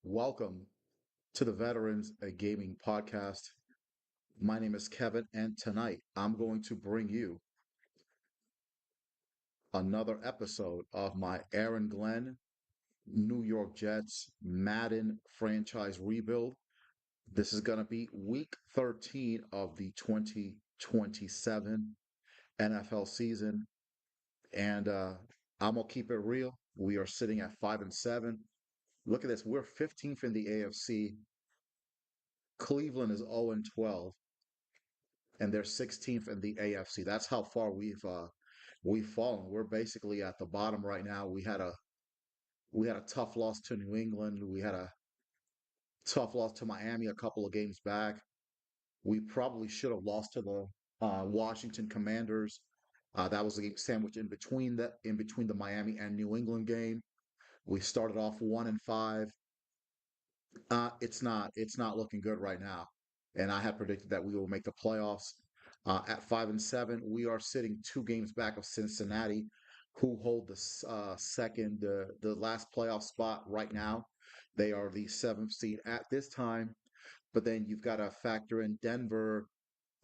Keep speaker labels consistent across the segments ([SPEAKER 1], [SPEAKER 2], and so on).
[SPEAKER 1] Welcome to the Veterans a Gaming Podcast. My name is Kevin, and tonight I'm going to bring you another episode of my Aaron Glenn New York Jets Madden franchise rebuild. This is going to be week 13 of the 2027 NFL season, and I'm going to keep it real. We are sitting at 5-7. Look at this. We're 15th in the AFC. Cleveland is 0-12. And they're 16th in the AFC. That's how far we've fallen. We're basically at the bottom right now. We had a tough loss to New England. We had a tough loss to Miami a couple of games back. We probably should have lost to the Washington Commanders. That was a game sandwiched in between the Miami and New England game. We started off 1-5. It's not looking good right now. And I had predicted that we will make the playoffs. At 5-7, we are sitting 2 games back of Cincinnati, who hold the last playoff spot right now. They are the seventh seed at this time. But then you've got to factor in Denver,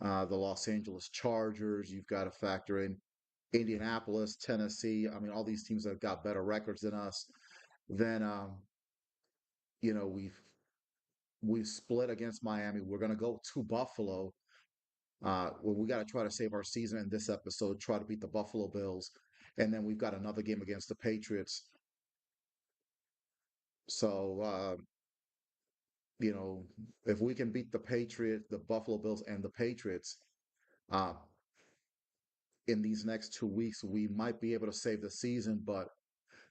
[SPEAKER 1] the Los Angeles Chargers. You've got to factor in Indianapolis, Tennessee. I mean, all these teams have got better records than us. Then, you know, we've split against Miami. We're going to go to Buffalo. Well, we got to try to save our season in this episode, try to beat the Buffalo Bills. And then we've got another game against the Patriots. So, you know, if we can beat the Buffalo Bills and the Patriots uh, in these next 2 weeks, we might be able to save the season. But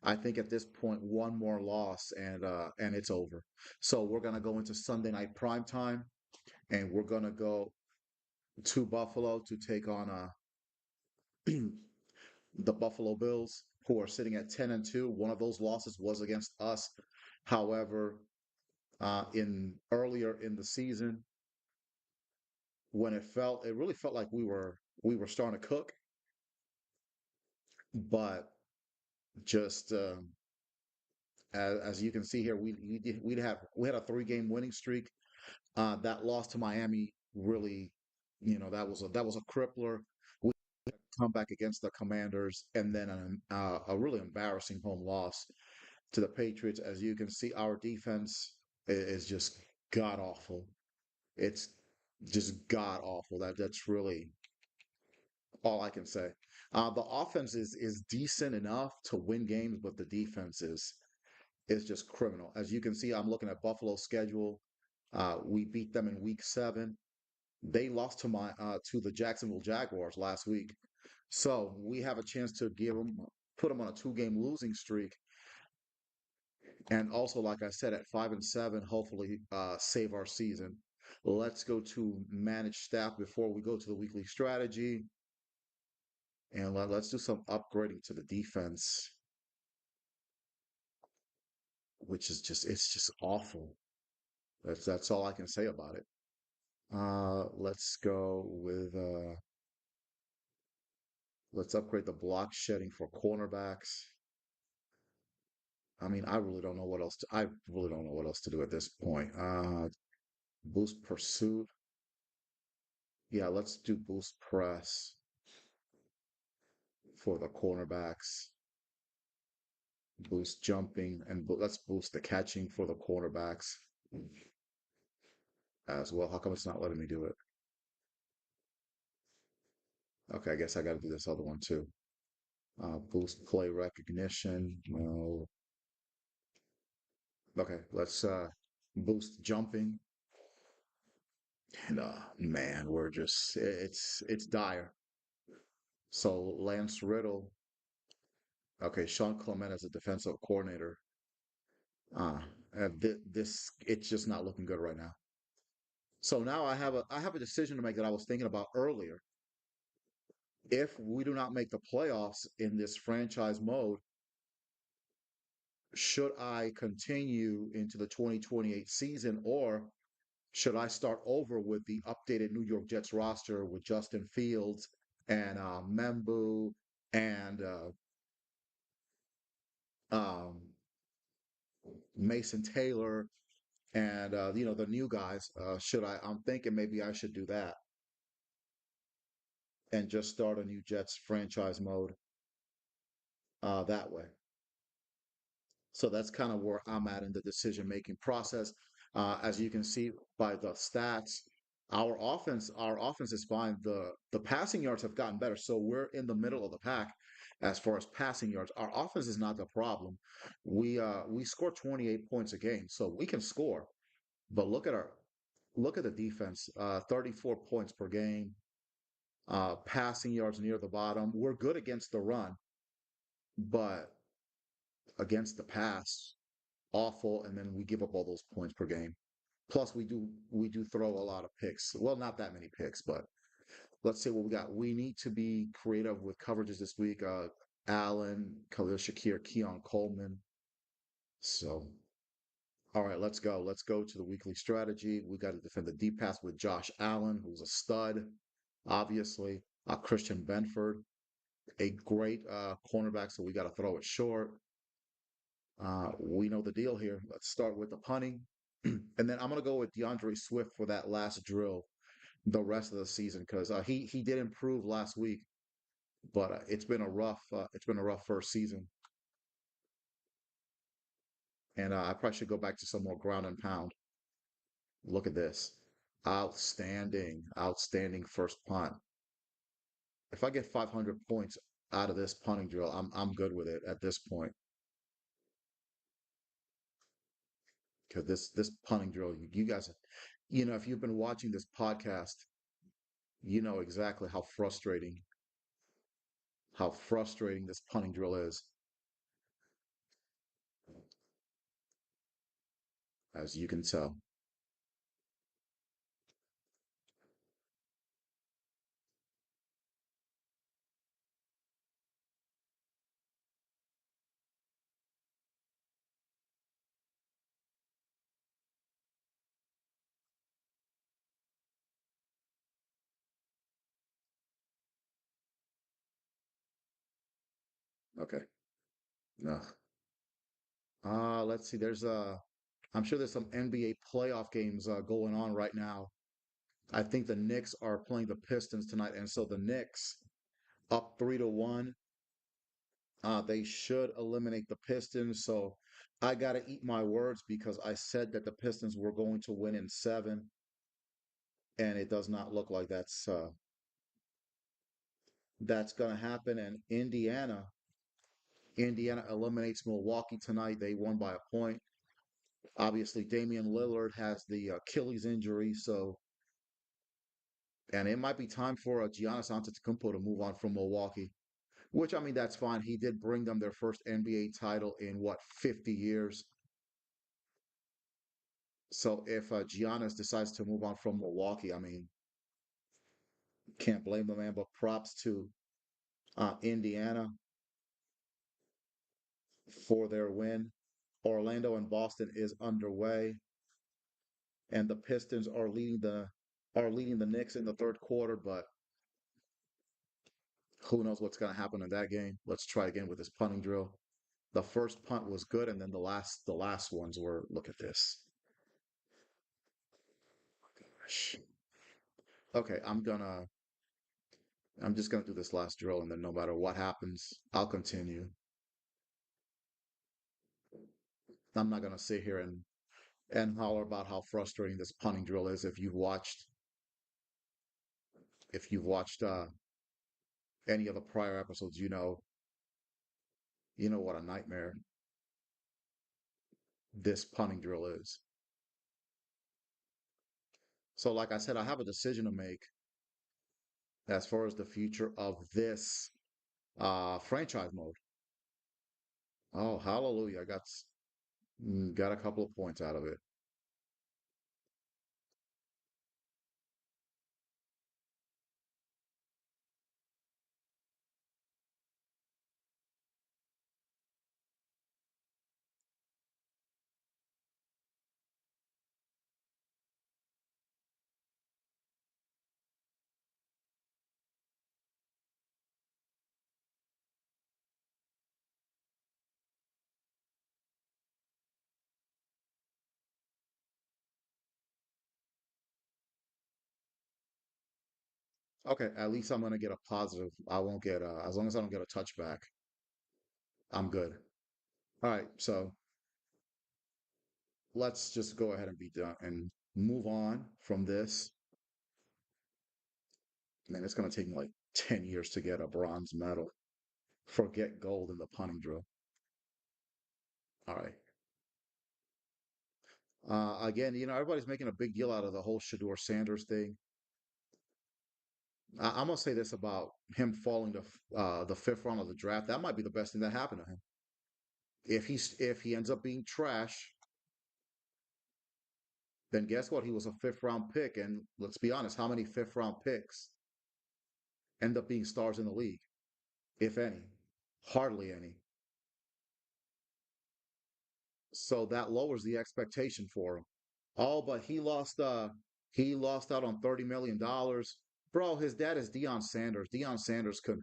[SPEAKER 1] I think at this point, one more loss and it's over. So we're going to go into Sunday night prime time, and we're going to go to Buffalo to take on the Buffalo Bills, who are sitting at 10-2. One of those losses was against us. However, in earlier in the season, when it really felt like we were starting to cook, but just as you can see here, we had a 3-game winning streak. That loss to Miami really, that was a crippler. We come back against the Commanders, and then a really embarrassing home loss to the Patriots. As you can see, our defense is just god awful. It's just god awful. That's really all I can say. The offense is decent enough to win games, but the defense is just criminal. As you can see, I'm looking at Buffalo's schedule. We beat them in week 7. They lost to the Jacksonville Jaguars last week. So we have a chance to put them on a 2-game losing streak. And also, like I said, at 5-7, hopefully save our season. Let's go to manage staff before we go to the weekly strategy. And let's do some upgrading to the defense, which is it's just awful. That's all I can say about it. Let's go with let's upgrade the block shedding for cornerbacks. I mean, I really don't know what else to do at this point. Boost pursuit. Yeah, let's do boost press for the cornerbacks. Boost jumping, and let's boost the catching for the cornerbacks as well. How come it's not letting me do it? Okay, I guess I got to do this other one too. Boost play recognition. No. Okay, let's boost jumping. And man, it's dire. So Lance Riddle. Okay, Sean Clement as a defensive coordinator. Uh, this it's just not looking good right now. So now I have a decision to make that I was thinking about earlier. If we do not make the playoffs in this franchise mode, should I continue into the 2028 season, or should I start over with the updated New York Jets roster with Justin Fields and Membu and um, Mason Taylor, and the new guys. Should I? I'm thinking maybe I should do that and just start a new Jets franchise mode that way. So that's kind of where I'm at in the decision making process. As you can see by the stats, our offense is fine. The passing yards have gotten better, so we're in the middle of the pack as far as passing yards. Our offense is not the problem. We score 28 points a game, so we can score. But look at the defense. 34 points per game. Passing yards near the bottom. We're good against the run, but against the pass, awful, and then we give up all those points per game. Plus, we do throw a lot of picks. Well, not that many picks, but let's see what we got. We need to be creative with coverages this week. Allen, Khalil Shakir, Keon Coleman. So, all right, let's go. Let's go to the weekly strategy. We got to defend the deep pass with Josh Allen, who's a stud, obviously. Christian Benford, a great cornerback, so we got to throw it short. We know the deal here. Let's start with the punting. And then I'm going to go with DeAndre Swift for that last drill the rest of the season because he did improve last week, but it's been a rough first season, and I probably should go back to some more ground and pound. Look at this, outstanding first punt. If I get 500 points out of this punting drill, I'm good with it at this point because this punting drill, you guys, if you've been watching this podcast, you know exactly how frustrating this punting drill is, as you can tell. Okay. No. Let's see. I'm sure there's some NBA playoff games going on right now. I think the Knicks are playing the Pistons tonight, and so the Knicks up 3-1. They should eliminate the Pistons. So I gotta eat my words because I said that the Pistons were going to win in seven, and it does not look like that's gonna happen. And Indiana eliminates Milwaukee tonight. They won by a point. Obviously, Damian Lillard has the Achilles injury, so and it might be time for Giannis Antetokounmpo to move on from Milwaukee. Which I mean, that's fine. He did bring them their first NBA title in what 50 years. So if Giannis decides to move on from Milwaukee, I mean, can't blame the man. But props to Indiana for their win. Orlando and Boston is underway, and the Pistons are leading the Knicks in the third quarter. But who knows what's going to happen in that game? Let's try again with this punting drill. The first punt was good, and then the last ones were. Look at this. Gosh. Okay, I'm just gonna do this last drill, and then no matter what happens, I'll continue. I'm not gonna sit here and holler about how frustrating this punting drill is. If you've watched any of the prior episodes, you know what a nightmare this punting drill is. So, like I said, I have a decision to make as far as the future of this franchise mode. Oh, hallelujah! I got a couple of points out of it. Okay, at least I'm gonna get a positive. I won't get as long as I don't get a touchback, I'm good. All right, so let's just go ahead and be done and move on from this. Man, it's gonna take me like 10 years to get a bronze medal. Forget gold in the punting drill. All right. Again, everybody's making a big deal out of the whole Shador Sanders thing. I'm gonna say this about him falling to the fifth round of the draft. That might be the best thing that happened to him. If he ends up being trash, then guess what? He was a fifth round pick, and let's be honest, how many fifth round picks end up being stars in the league, if any? Hardly any. So that lowers the expectation for him. Oh, but he lost out on $30 million. Bro, his dad is Deion Sanders. Deion Sanders could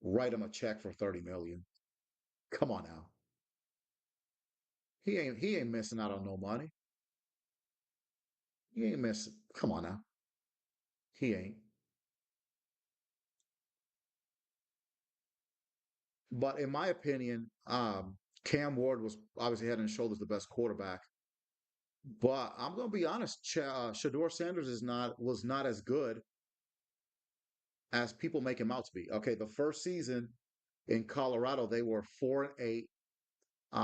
[SPEAKER 1] write him a check for 30 million. Come on now. He ain't missing out on no money. He ain't missing. Come on now. He ain't. But in my opinion, Cam Ward was obviously head and shoulders the best quarterback. But I'm gonna be honest, Shador Sanders was not as good as people make him out to be. Okay, the first season in Colorado, they were 4-8.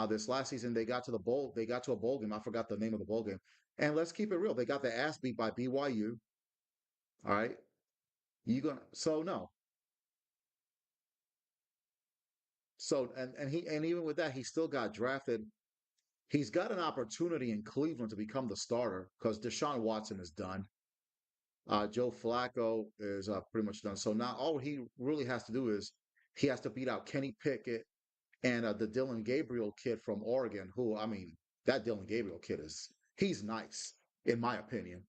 [SPEAKER 1] This last season, they got to a bowl game. I forgot the name of the bowl game. And let's keep it real. They got the ass beat by BYU. All right. So no. And even with that, he still got drafted. He's got an opportunity in Cleveland to become the starter because Deshaun Watson is done. Joe Flacco is pretty much done. So now all he really has to do is he has to beat out Kenny Pickett and the Dylan Gabriel kid from Oregon, who, I mean, that Dylan Gabriel kid he's nice, in my opinion.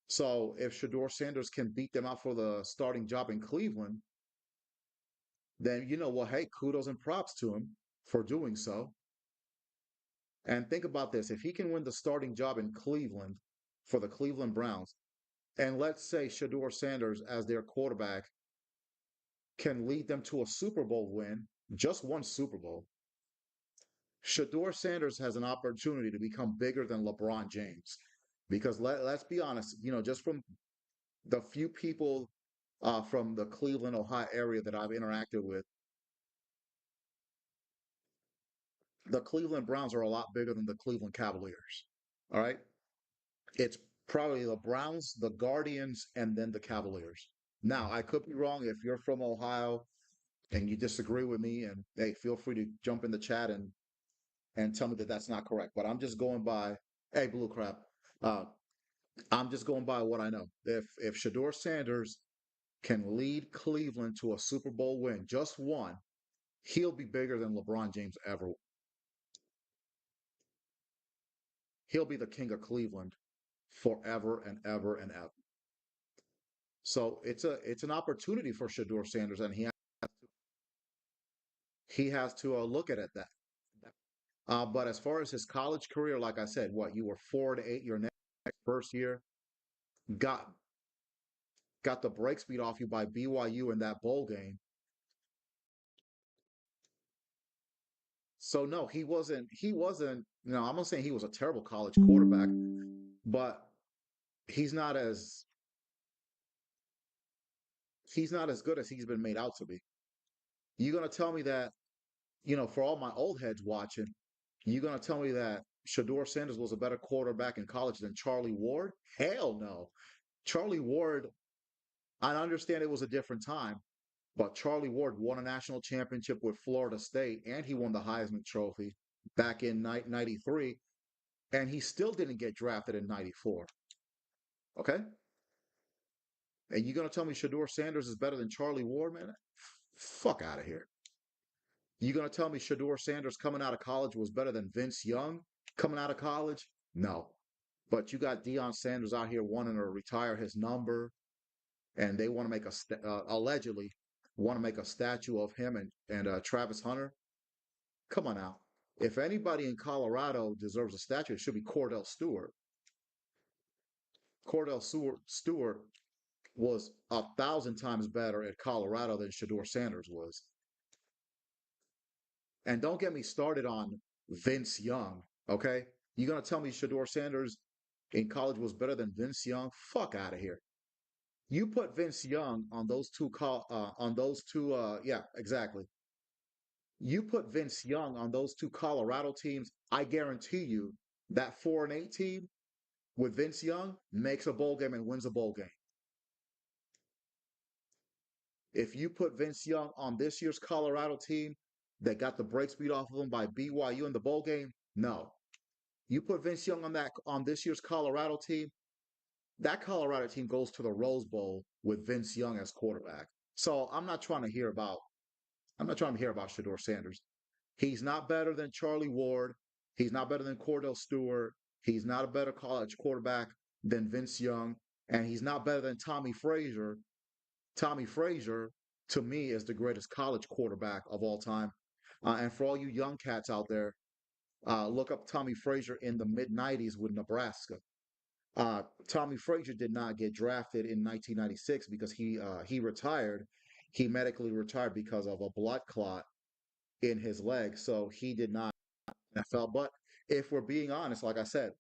[SPEAKER 1] So if Shador Sanders can beat them out for the starting job in Cleveland, then you know what? Hey, kudos and props to him for doing so. And think about this. If he can win the starting job in Cleveland for the Cleveland Browns, and let's say Shador Sanders as their quarterback can lead them to a Super Bowl win, just one Super Bowl, Shador Sanders has an opportunity to become bigger than LeBron James. Because let's be honest, just from the few people from the Cleveland, Ohio area that I've interacted with, the Cleveland Browns are a lot bigger than the Cleveland Cavaliers. All right. It's probably the Browns, the Guardians, and then the Cavaliers. Now, I could be wrong. If you're from Ohio and you disagree with me, and hey, feel free to jump in the chat and tell me that that's not correct. But I'm just going by, hey, Blue Crap. Uh, I'm just going by what I know. If Shador Sanders can lead Cleveland to a Super Bowl win, just one, he'll be bigger than LeBron James ever. He'll be the king of Cleveland forever and ever and ever. So it's an opportunity for Shador Sanders, and he has to look at it that. But as far as his college career, like I said, what you were 4-8 your next first year, got got the brakes beat off you by BYU in that bowl game. So no, he wasn't. He wasn't. No, I'm not saying he was a terrible college quarterback, but he's not as he's not as good as he's been made out to be. You're gonna tell me that, for all my old heads watching, you're gonna tell me that Shador Sanders was a better quarterback in college than Charlie Ward? Hell no. Charlie Ward, I understand it was a different time, but Charlie Ward won a national championship with Florida State and he won the Heisman Trophy back in 93, and he still didn't get drafted in 94. Okay? And you're going to tell me Shador Sanders is better than Charlie Ward, man? Fuck out of here. You're going to tell me Shador Sanders coming out of college was better than Vince Young coming out of college? No. But you got Deion Sanders out here wanting to retire his number, and they want to make allegedly want to make a statue of him and Travis Hunter. Come on now. If anybody in Colorado deserves a statue, it should be Cordell Stewart. Cordell Stewart was 1,000 times better at Colorado than Shador Sanders was. And don't get me started on Vince Young, okay? You gonna tell me Shador Sanders in college was better than Vince Young? Fuck out of here. You put Vince Young on those two yeah, exactly. You put Vince Young on those two Colorado teams, I guarantee you that 4-8 team with Vince Young makes a bowl game and wins a bowl game. If you put Vince Young on this year's Colorado team that got the brakes beat off of them by BYU in the bowl game, no. You put Vince Young on this year's Colorado team, that Colorado team goes to the Rose Bowl with Vince Young as quarterback. So I'm not trying to hear about Shador Sanders. He's not better than Charlie Ward. He's not better than Cordell Stewart. He's not a better college quarterback than Vince Young, and he's not better than Tommy Frazier. Tommy Frazier, to me, is the greatest college quarterback of all time. And for all you young cats out there, look up Tommy Frazier in the mid '90s with Nebraska. Tommy Frazier did not get drafted in 1996 because he retired. He medically retired because of a blood clot in his leg, so he did not NFL. But if we're being honest, like I said,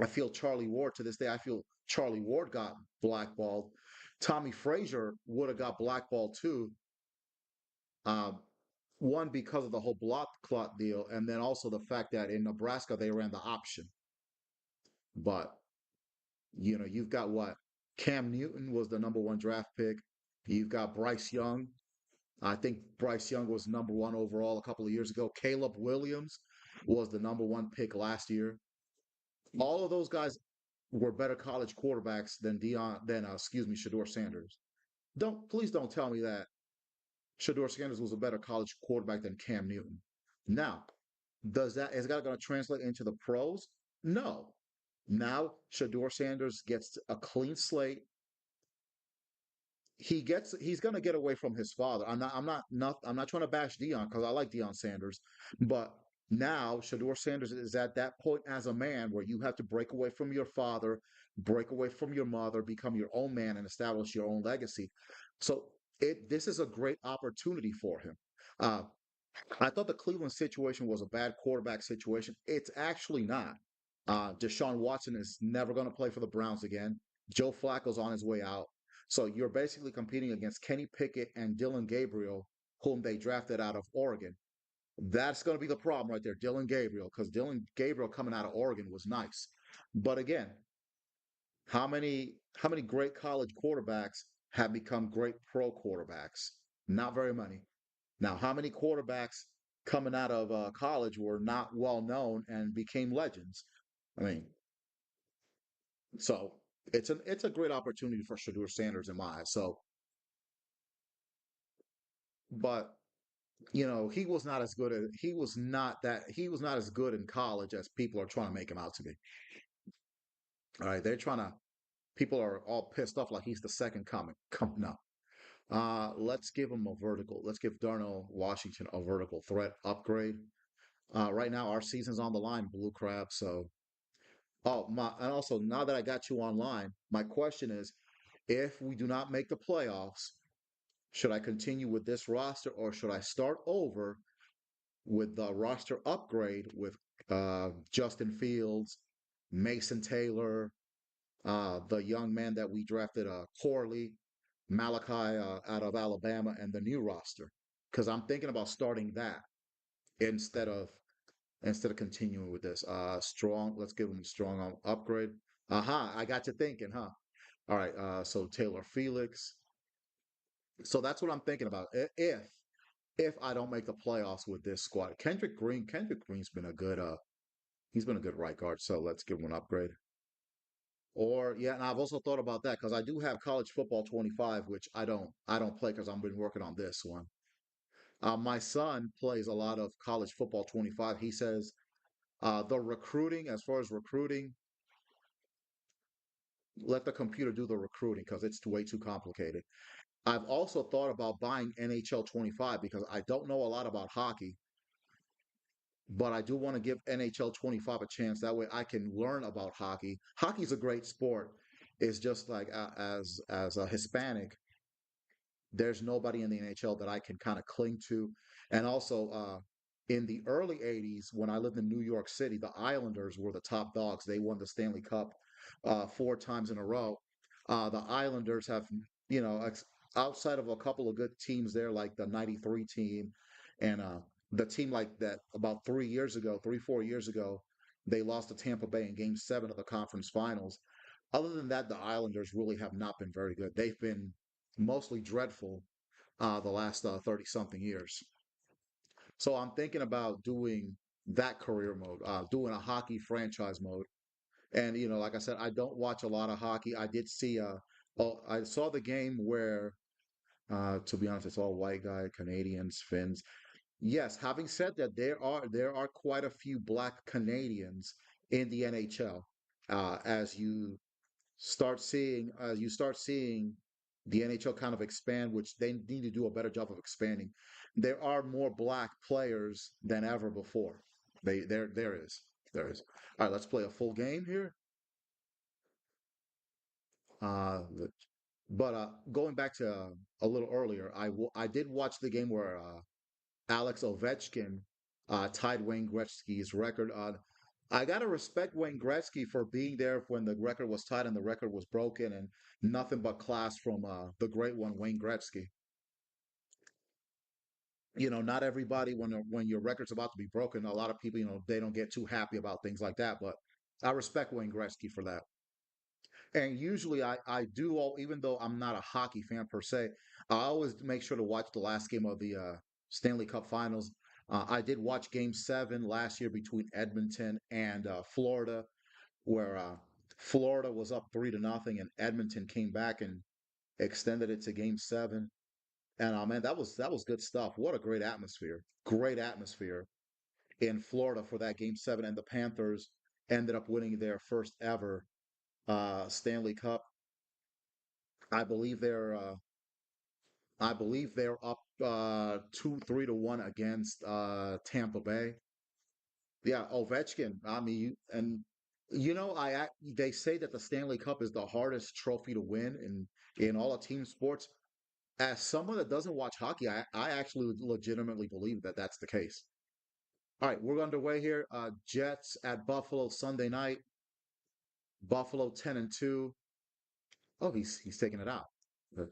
[SPEAKER 1] I feel Charlie Ward to this day. I feel Charlie Ward got blackballed. Tommy Frazier would have got blackballed too. Um, one because of the whole blood clot deal, and then also the fact that in Nebraska they ran the option. But you've got what Cam Newton was the number one draft pick. You've got Bryce Young. I think Bryce Young was number one overall a couple of years ago. Caleb Williams was the number one pick last year. All of those guys were better college quarterbacks than Shador Sanders. Please don't tell me that Shador Sanders was a better college quarterback than Cam Newton. Now, is that going to translate into the pros? No. Now Shador Sanders gets a clean slate. He's going to get away from his father. I'm not trying to bash Dion because I like Dion Sanders, but now Shador Sanders is at that point as a man where you have to break away from your father, break away from your mother, become your own man, and establish your own legacy. So this is a great opportunity for him. Uh, I thought the Cleveland situation was a bad quarterback situation. It's actually not. Deshaun Watson is never going to play for the Browns again. Joe Flacco's on his way out. So you're basically competing against Kenny Pickett and Dylan Gabriel, whom they drafted out of Oregon. That's going to be the problem right there, Dylan Gabriel, because Dylan Gabriel coming out of Oregon was nice. But again, how many great college quarterbacks have become great pro quarterbacks? Not very many. Now, how many quarterbacks coming out of college were not well known and became legends? I mean, so it's a great opportunity for Shadur Sanders in my eyes. So, but he was not as good in college as people are trying to make him out to be. All right, people are all pissed off like he's the second coming. No. Let's give him a vertical. Let's give Darnell Washington a vertical threat upgrade. Right now, our season's on the line, Blue Crab. So, and also now that I got you online, my question is, if we do not make the playoffs, should I continue with this roster or should I start over with the roster upgrade with Justin Fields, Mason Taylor, the young man that we drafted, Corley, Malachi out of Alabama, and the new roster? Because I'm thinking about starting that instead of continuing with this. Strong. Let's give him a strong upgrade. Aha! I got you thinking, huh? All right. So Taylor Felix. So that's what I'm thinking about. If I don't make the playoffs with this squad, Kendrick Green's been a good he's been a good right guard. So let's give him an upgrade. Or yeah, and I've also thought about that because I do have college football 25, which I don't play because I've been working on this one. My son plays a lot of college football 25. He says the recruiting, as far as recruiting, let the computer do the recruiting because it's way too complicated. I've also thought about buying NHL 25 because I don't know a lot about hockey, but I do want to give NHL 25 a chance. That way I can learn about hockey. Hockey's a great sport. It's just like as a Hispanic, there's nobody in the NHL that I can kind of cling to. And also, in the early 80s, when I lived in New York City, the Islanders were the top dogs. They won the Stanley Cup four times in a row. The Islanders have, you know, outside of a couple of good teams there, like the 93 team and the team like that about 3 years ago, 4 years ago, they lost to Tampa Bay in game 7 of the conference finals. Other than that, the Islanders really have not been very good. They've been mostly dreadful the last 30 something years. So I'm thinking about doing that career mode, doing a hockey franchise mode. And like I said, I don't watch a lot of hockey. I did see oh, I saw the game where to be honest, it's all white guy, Canadians, Finns. Yes, having said that, there are quite a few black Canadians in the NHL. As you start seeing the NHL kind of expand, which they need to do a better job of expanding. There are more black players than ever before. There is. All right, let's play a full game here. Uh, the- but going back to a little earlier, I did watch the game where Alex Ovechkin tied Wayne Gretzky's record. I gotta respect Wayne Gretzky for being there when the record was tied and the record was broken, and nothing but class from the great one, Wayne Gretzky. Not everybody when your record's about to be broken, a lot of people, they don't get too happy about things like that. But I respect Wayne Gretzky for that. And usually I do all, even though I'm not a hockey fan per se, I always make sure to watch the last game of the Stanley Cup Finals. I did watch Game 7 last year between Edmonton and Florida, where Florida was up 3-0, and Edmonton came back and extended it to Game 7. And man, that was good stuff. What a great atmosphere in Florida for that Game 7, and the Panthers ended up winning their first ever Stanley Cup. I believe they're up 2-3 to 1 against Tampa Bay. Yeah, Ovechkin. I mean, they say that the Stanley Cup is the hardest trophy to win in all of team sports. As someone that doesn't watch hockey, I actually legitimately believe that that's the case. All right, we're underway here. Jets at Buffalo Sunday night. Buffalo 10-2. Oh, he's taking it out. The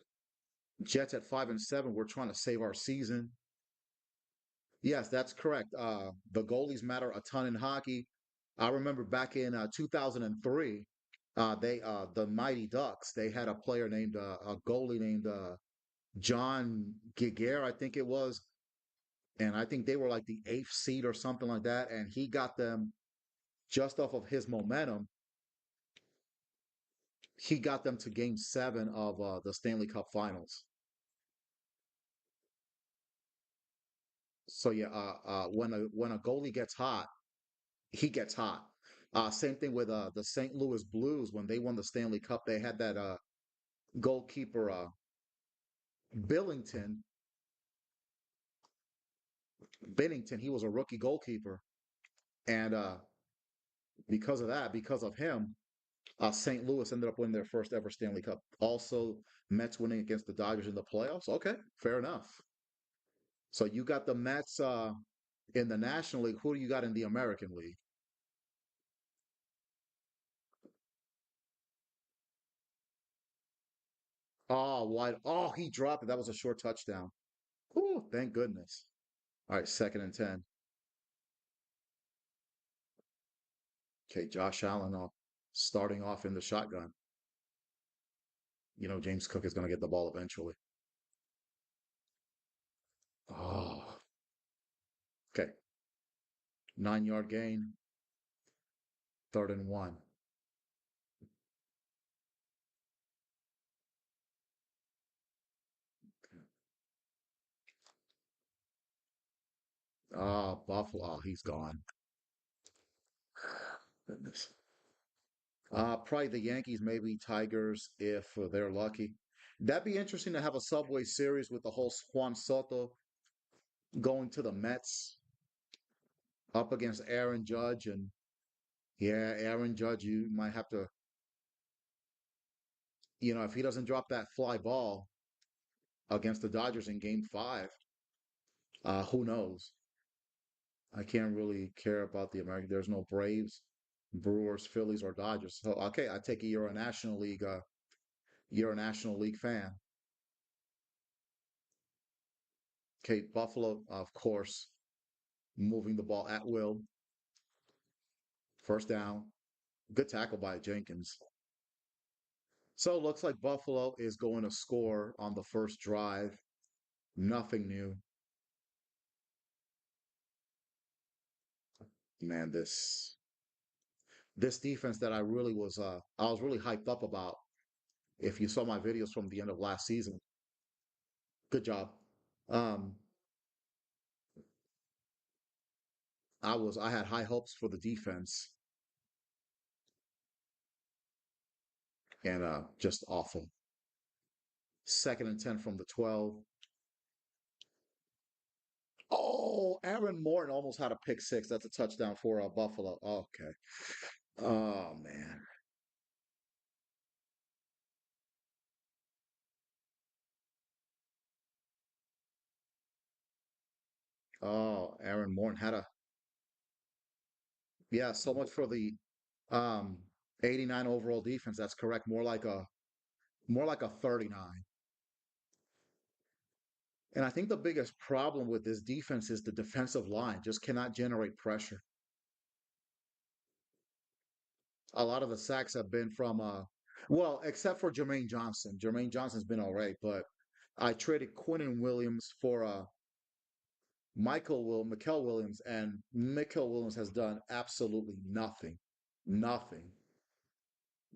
[SPEAKER 1] Jets at 5-7. We're trying to save our season. Yes, that's correct. The goalies matter a ton in hockey. I remember back in 2003, the Mighty Ducks, they had a goalie named John Giguere, I think it was, and I think they were like the eighth seed or something like that, and he got them just off of his momentum. He got them to Game 7 of the Stanley Cup Finals. So yeah, when a goalie gets hot, he gets hot. Same thing with the St. Louis Blues when they won the Stanley Cup. They had that goalkeeper Billington. Bennington, he was a rookie goalkeeper, and because of him, St. Louis ended up winning their first ever Stanley Cup. Also, Mets winning against the Dodgers in the playoffs. Okay, fair enough. So you got the Mets in the National League. Who do you got in the American League? Oh, wide. Oh, he dropped it. That was a short touchdown. Whew, thank goodness. All right, 2nd and 10. Okay, Josh Allen starting off in the shotgun. James Cook is going to get the ball eventually. Oh, okay. 9-yard gain, 3rd and 1. Buffalo. Oh, he's gone. Goodness. Probably the Yankees, maybe Tigers if they're lucky. That'd be interesting to have a Subway Series with the whole Juan Soto going to the Mets up against Aaron Judge. And yeah, Aaron Judge, you might have to. if he doesn't drop that fly ball against the Dodgers in Game 5, who knows? I can't really care about the American. There's no Braves, Brewers, Phillies, or Dodgers. So okay, I take it you're a National League fan. Okay, Buffalo, of course, moving the ball at will, first down. Good tackle by Jenkins. So it looks like Buffalo is going to score on the first drive. Nothing new. Man, this defense that I was really hyped up about. If you saw my videos from the end of last season, good job. Um, I had high hopes for the defense and just awful. Second and 10 from the 12. Oh, Aaron Morton almost had a pick six. That's a touchdown for Buffalo. Okay. Oh man. Oh, Aaron Morton had a yeah. So much for the um 89 overall defense. That's correct. More like a 39. And I think the biggest problem with this defense is the defensive line just cannot generate pressure. A lot of the sacks have been from well, except for Jermaine Johnson. Jermaine Johnson's been all right, but I traded Quinton Williams for Mikel Williams, and Mikel Williams has done absolutely nothing. Nothing.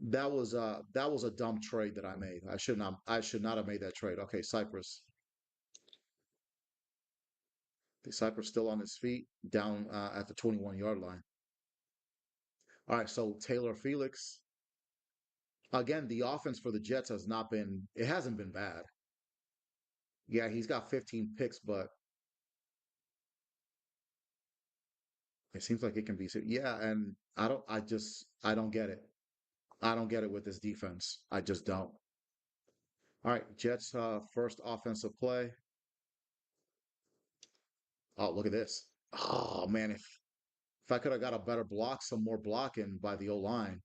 [SPEAKER 1] That was a dumb trade that I made. I should not have made that trade. Okay, Cypress. The Cypress still on his feet, down at the 21-yard line. All right, so Taylor Felix. Again, the offense for the Jets it hasn't been bad. Yeah, he's got 15 picks, but it seems like it can be. Yeah, and I don't get it. I don't get it with this defense. I just don't. All right, Jets first offensive play. Oh, look at this. Oh man, if I could have got a better block, some more blocking by the O line,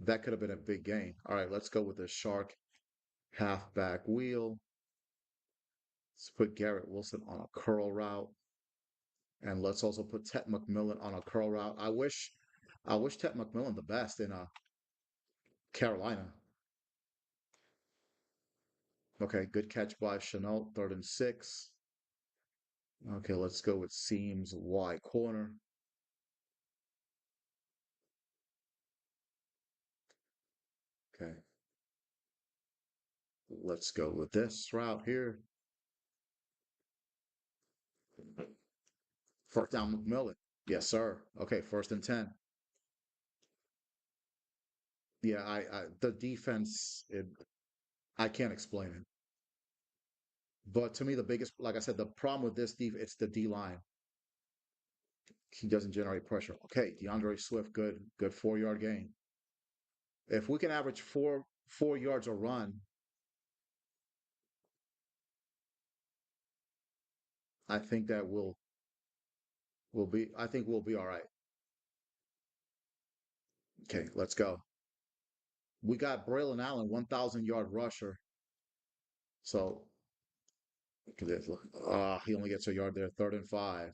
[SPEAKER 1] that could have been a big gain. All right, let's go with the shark halfback wheel. Let's put Garrett Wilson on a curl route, and let's also put Ted McMillan on a curl route. I wish Ted McMillan the best in Carolina. Okay, good catch by Chenault, third and 6. Okay, let's go with seams Y corner. Okay, let's go with this route here. First down, McMillan. Yes, sir. Okay, first and 10. Yeah, the defense, I can't explain it. But to me, the biggest, like I said, the problem with this it's the D line. He doesn't generate pressure. Okay, DeAndre Swift, good 4-yard gain. If we can average four yards a run, I think that I think we'll be all right. Okay, let's go. We got Braylon Allen, 1,000-yard rusher. So look at this. He only gets a yard there. Third and 5.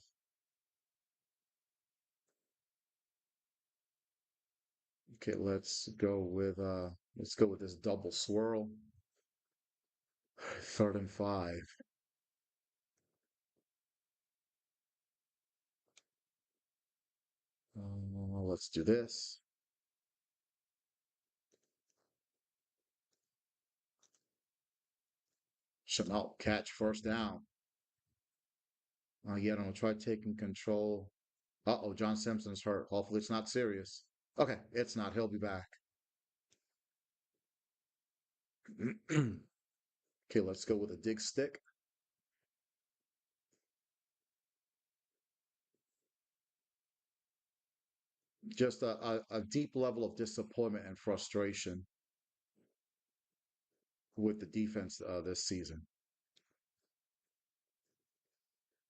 [SPEAKER 1] Okay, let's go with this double swirl. Third and 5. Let's do this. Chenault catch first down. Yeah, I'm gonna try taking control. Uh-oh, John Simpson's hurt. Hopefully it's not serious. Okay, it's not. He'll be back. Okay, let's go with a dig stick. Just a deep level of disappointment and frustration. with the defense this season.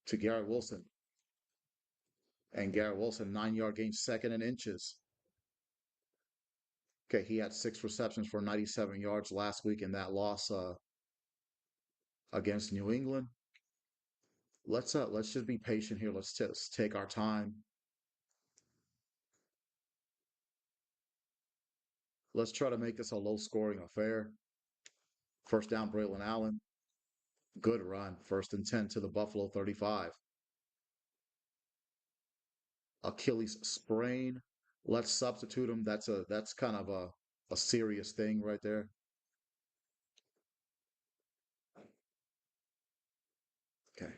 [SPEAKER 1] To Garrett Wilson. And Garrett Wilson, 9 yard gain, second in inches. Okay, he had 6 receptions for 97 yards last week in that loss against New England. Let's just be patient here. Let's take our time. Let's try to make this a low scoring affair. First down, Braylon Allen. Good run. First and 10 to the Buffalo 35. Achilles sprain. Let's substitute him. That's kind of a serious thing right there. Okay,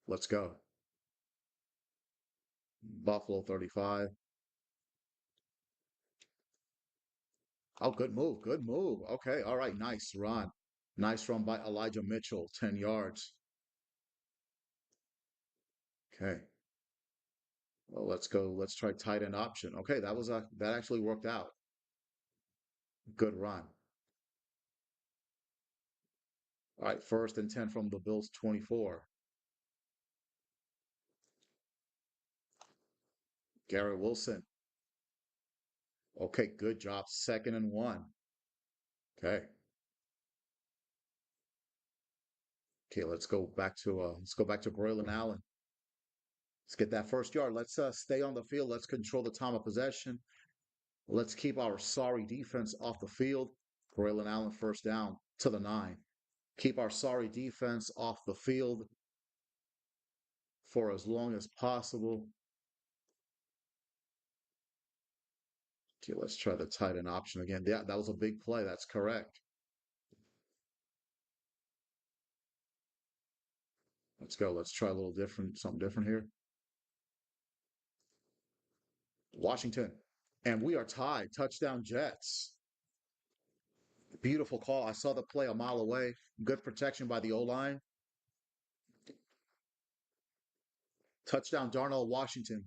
[SPEAKER 1] let's go. Buffalo 35. Oh, good move. Good move. Okay. All right. Nice run. Nice run by Elijah Mitchell. 10 yards. Okay. Well, let's go. Let's try tight end option. Okay. That actually worked out. Good run. All right. First and 10 from the Bills 24. Garrett Wilson. Okay. Good job. Second and 1. Okay. Okay. Let's go back to Braylon Allen. Let's get that first yard. Let's stay on the field. Let's control the time of possession. Let's keep our sorry defense off the field. Braylon Allen first down to the 9. Keep our sorry defense off the field for as long as possible. Okay, let's try the tight end option again. Yeah, that was a big play. That's correct. Let's go. Let's try a little different, something different here. Washington. And we are tied. Touchdown Jets. Beautiful call. I saw the play a mile away. Good protection by the O line. Touchdown Darnell Washington.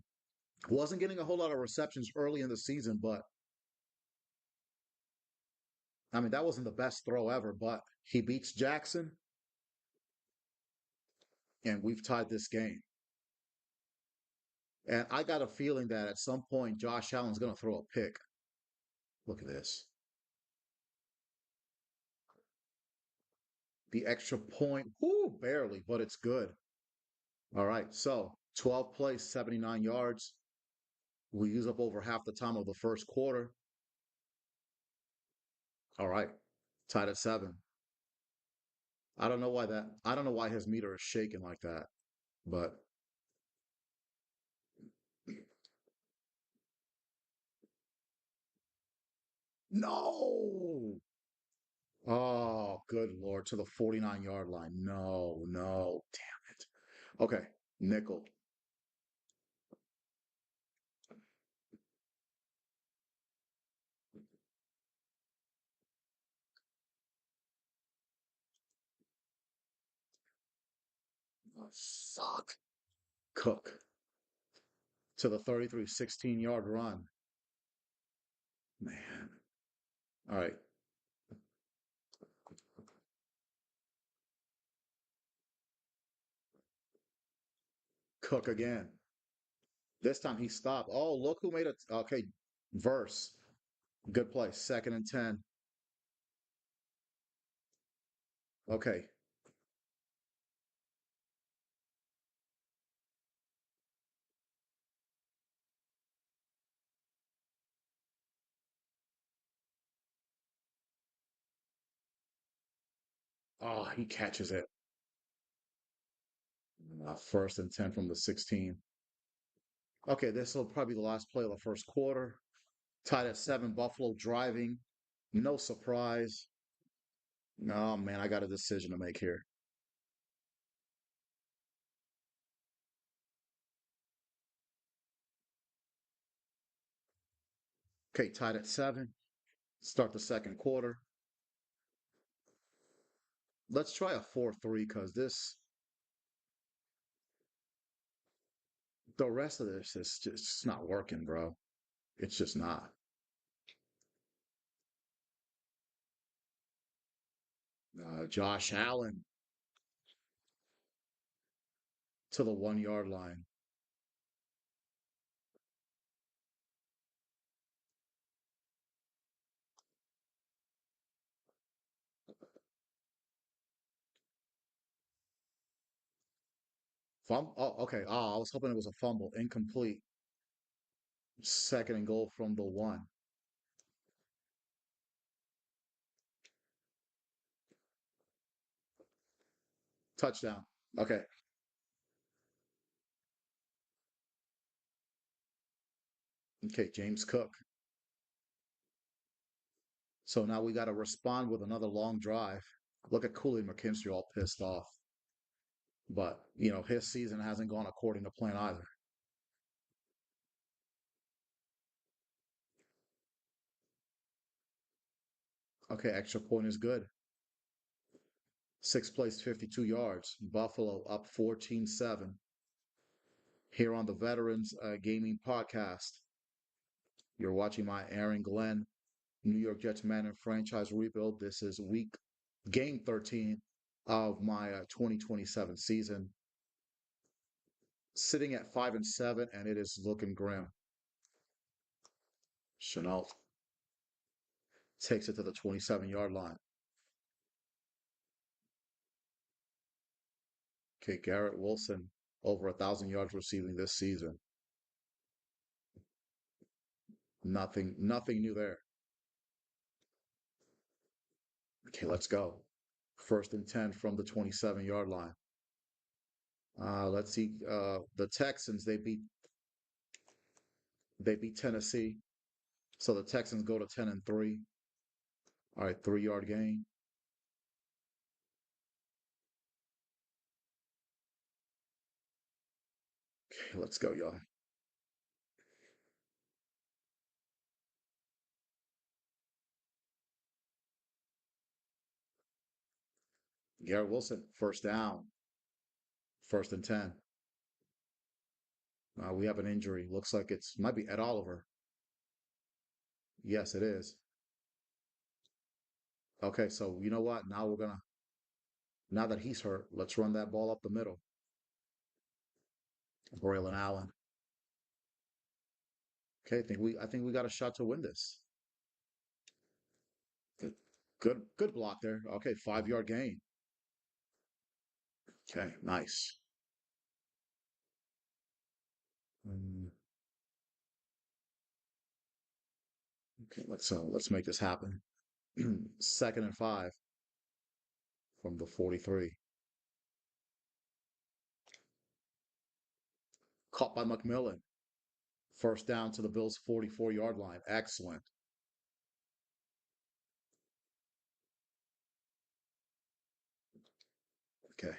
[SPEAKER 1] Wasn't getting a whole lot of receptions early in the season, but I mean, that wasn't the best throw ever, but he beats Jackson, and we've tied this game. And I got a feeling that at some point, Josh Allen's going to throw a pick. Look at this. The extra point, whoo, barely, but it's good. All right, so 12 plays, 79 yards. We use up over half the time of the first quarter. All right, tied at 7. I don't know why his meter is shaking like that, but no. Oh, good Lord, to the 49-yard line. No, no, damn it. Okay, nickel. Oh, fuck. Cook to the 33, 16-yard run. Man. All right. Cook again. This time he stopped. Oh, look who made it. Okay. Verse. Good play. Second and 10. Okay. Oh, he catches it. First and 10 from the 16. Okay, this will probably be the last play of the first quarter. Tied at 7. Buffalo driving. No surprise. No, man, I got a decision to make here. Okay, tied at 7. Start the second quarter. Let's try a 4-3 because the rest of this is just not working, bro. It's just not. Josh Allen to the 1 yard line. Oh, okay. Oh, I was hoping it was a fumble. Incomplete. Second and goal from the 1. Touchdown. Okay. Okay, James Cook. So now we got to respond with another long drive. Look at Cooley and McKinstry all pissed off. But, his season hasn't gone according to plan either. Okay, extra point is good. Six plays, 52 yards. Buffalo up 14-7 here on the Veterans Gaming Podcast. You're watching my Aaron Glenn, New York Jets Madden franchise rebuild. This is game 13 of my 2027 season. Sitting at 5-7, and it is looking grim. Chenault takes it to the 27-yard line. Okay, Garrett Wilson over 1,000 yards receiving this season. Nothing new there. Okay, let's go. First and 10 from the 27-yard line. Let's see. The Texans they beat Tennessee, so the Texans go to 10-3. All right, 3 yard gain. Okay, let's go, y'all. Garrett Wilson, first down, first and 10. We have an injury. Looks like it's might be Ed Oliver. Yes, it is. Okay, so you know what? Now that he's hurt, let's run that ball up the middle. Braylon Allen. Okay, I think we got a shot to win this. Good, good block there. Okay, 5 yard gain. Okay, nice. Mm, Okay, let's make this happen. Second and 5 from the 43. Caught by McMillan. First down to the Bills' 44-yard line. Excellent. Okay.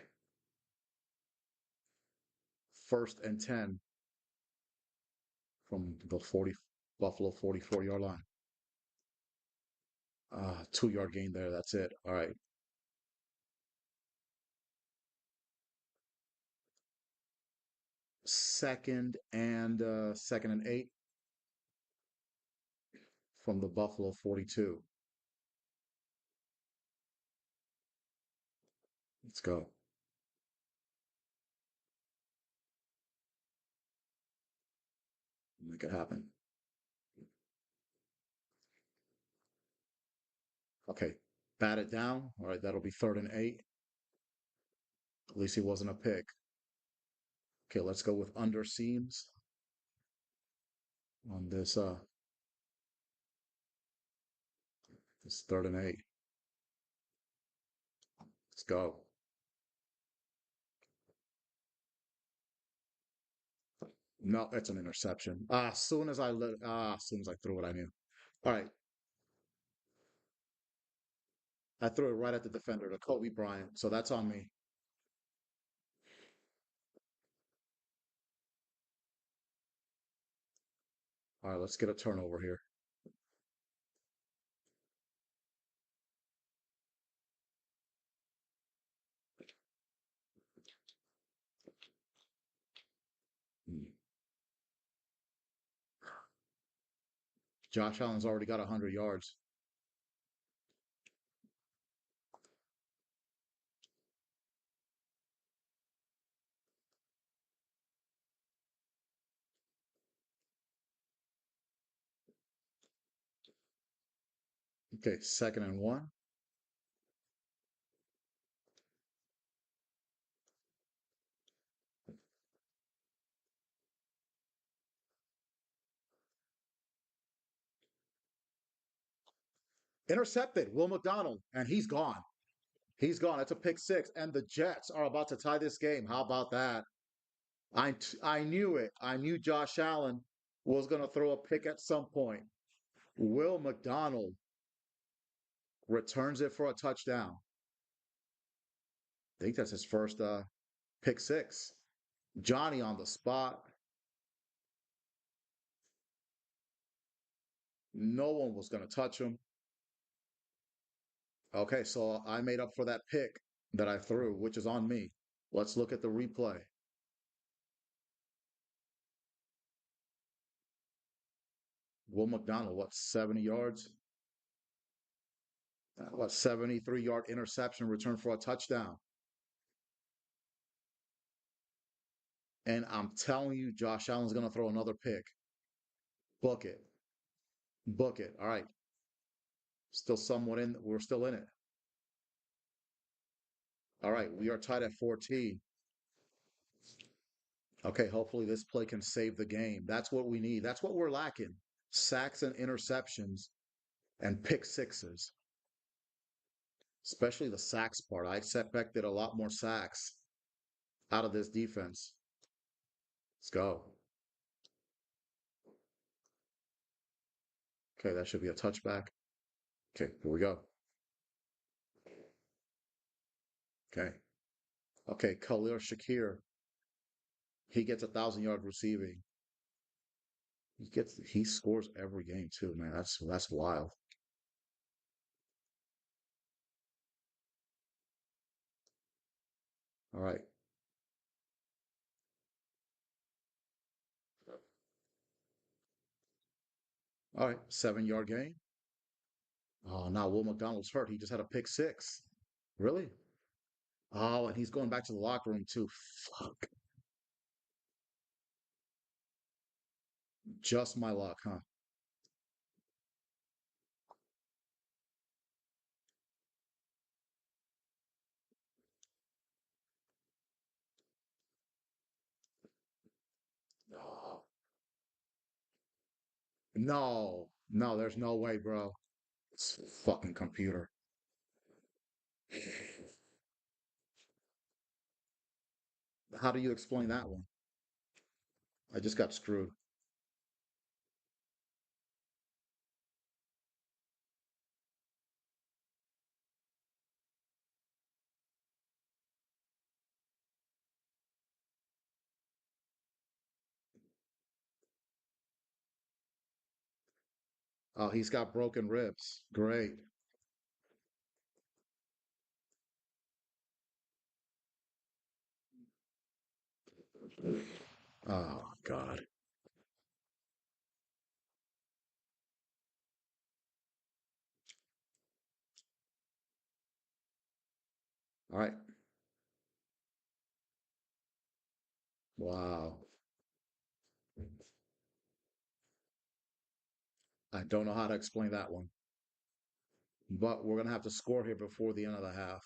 [SPEAKER 1] First and 10 from the 40 Buffalo 44-yard line. 2 yard gain there. That's it. All right. Second and 8 from the Buffalo 42. Let's go. Make it happen. Okay. Bat it down. All right. That'll be third and 8. At least he wasn't a pick. Okay. Let's go with under seams on this third and 8. Let's go. No, it's an interception. As soon as I threw it, I knew. All right. I threw it right at the defender, to Kobe Bryant. So that's on me. All right, let's get a turnover here. Hmm. Josh Allen's already got 100 yards. Okay, 2nd and 1. Intercepted, Will McDonald, and he's gone. He's gone. That's a pick six. And the Jets are about to tie this game. How about that? I knew it. I knew Josh Allen was going to throw a pick at some point. Will McDonald returns it for a touchdown. I think that's his first pick six. Johnny on the spot. No one was going to touch him. Okay, so I made up for that pick that I threw, which is on me. Let's look at the replay. Will McDonald, what, 70 yards? What, 73-yard interception return for a touchdown. And I'm telling you, Josh Allen's going to throw another pick. Book it. Book it. All right. Still somewhat in. We're still in it. All right. We are tied at 14. Okay. Hopefully this play can save the game. That's what we need. That's what we're lacking. Sacks and interceptions and pick sixes, especially the sacks part. I expected a lot more sacks out of this defense. Let's go. Okay. That should be a touchback. Okay. Here we go. Okay. Okay. Khalil Shakir. He gets 1,000 yard receiving. He scores every game too, man. That's wild. All right. All right. 7 yard gain. Oh, now Will McDonald's hurt. He just had a pick six. Really? Oh, and he's going back to the locker room too. Fuck. Just my luck, huh? No. No. No, there's no way, bro. It's a fucking computer. How do you explain that one? I just got screwed. Oh, he's got broken ribs. Great. Oh, God. All right. Wow. I don't know how to explain that one. But we're gonna have to score here before the end of the half.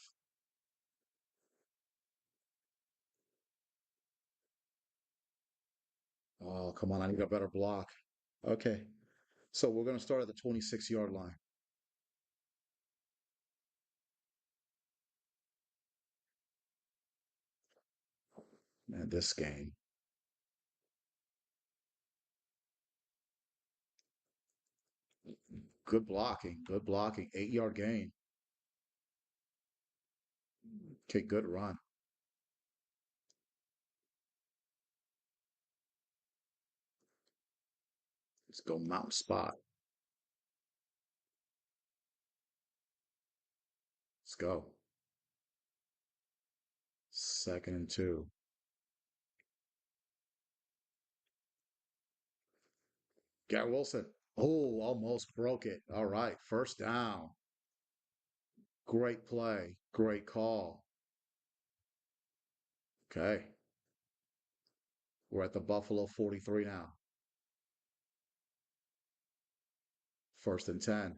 [SPEAKER 1] Oh, come on, I need a better block. Okay, so we're gonna start at the 26-yard line. Man, this game. Good blocking, good blocking. 8-yard gain. Okay, good run. Let's go mountain spot. Let's go. 2nd and 2. Garrett Wilson. Oh, almost broke it. All right, first down. Great play. Great call. Okay, we're at the Buffalo 43 now. 1st and 10.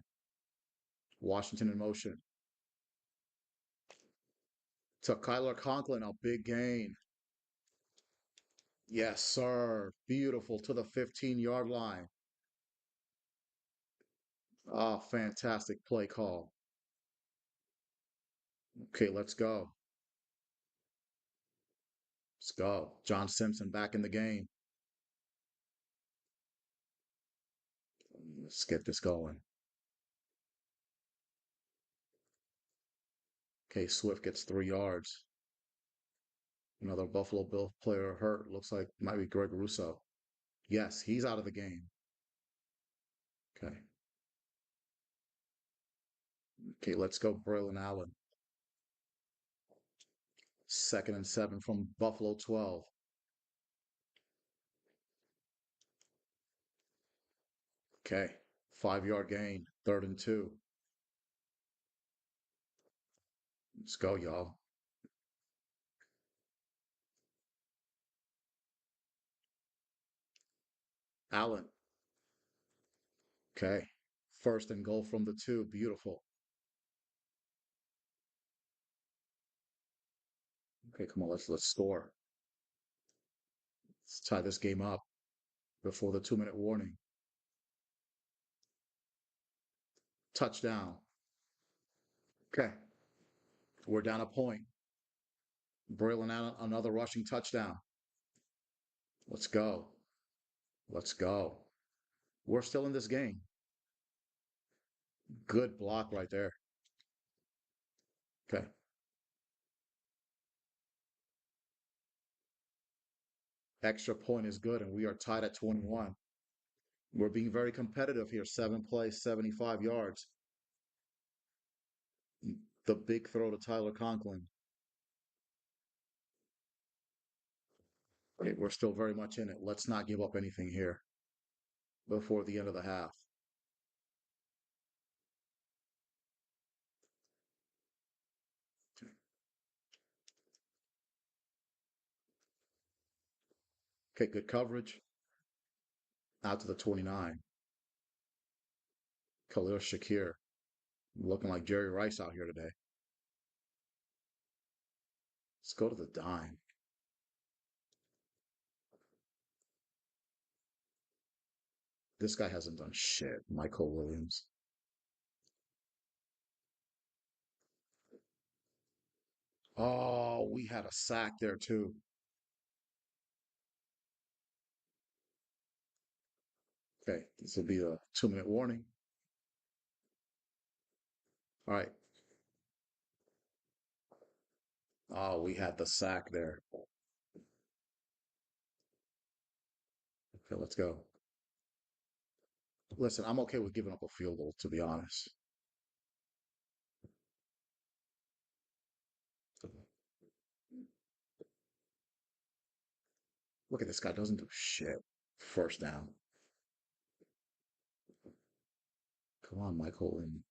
[SPEAKER 1] Washington in motion. To Kyler Conklin, a big gain. Yes, sir. Beautiful to the 15-yard line. Ah, fantastic play call. Okay, let's go. Let's go. John Simpson back in the game. Let's get this going. Okay, Swift gets 3 yards. Another Buffalo Bill player hurt. Looks like might be Greg Russo. Yes, he's out of the game. Okay. Okay, let's go, Braylon Allen. 2nd and 7 from Buffalo 12. Okay. 5-yard gain. 3rd and 2. Let's go, y'all. Allen. Okay. 1st and goal from the 2. Beautiful. Okay, come on, let's score. Let's tie this game up before the 2-minute warning. Touchdown. Okay. We're down a point. Braylon Allen, another rushing touchdown. Let's go. Let's go. We're still in this game. Good block right there. Okay. Extra point is good, and we are tied at 21. We're being very competitive here. 7 plays, 75 yards. The big throw to Tyler Conklin. Okay, we're still very much in it. Let's not give up anything here before the end of the half. Okay, good coverage. Out to the 29. Khalil Shakir looking like Jerry Rice out here today. Let's go to the dime. This guy hasn't done shit. Michael Williams. Oh, we had a sack there too. Okay, this will be a 2-minute warning. All right. Oh, we had the sack there. Okay, let's go. Listen, I'm okay with giving up a field goal, to be honest. Look at this guy, doesn't do shit. 1st down. Come on, Michael. And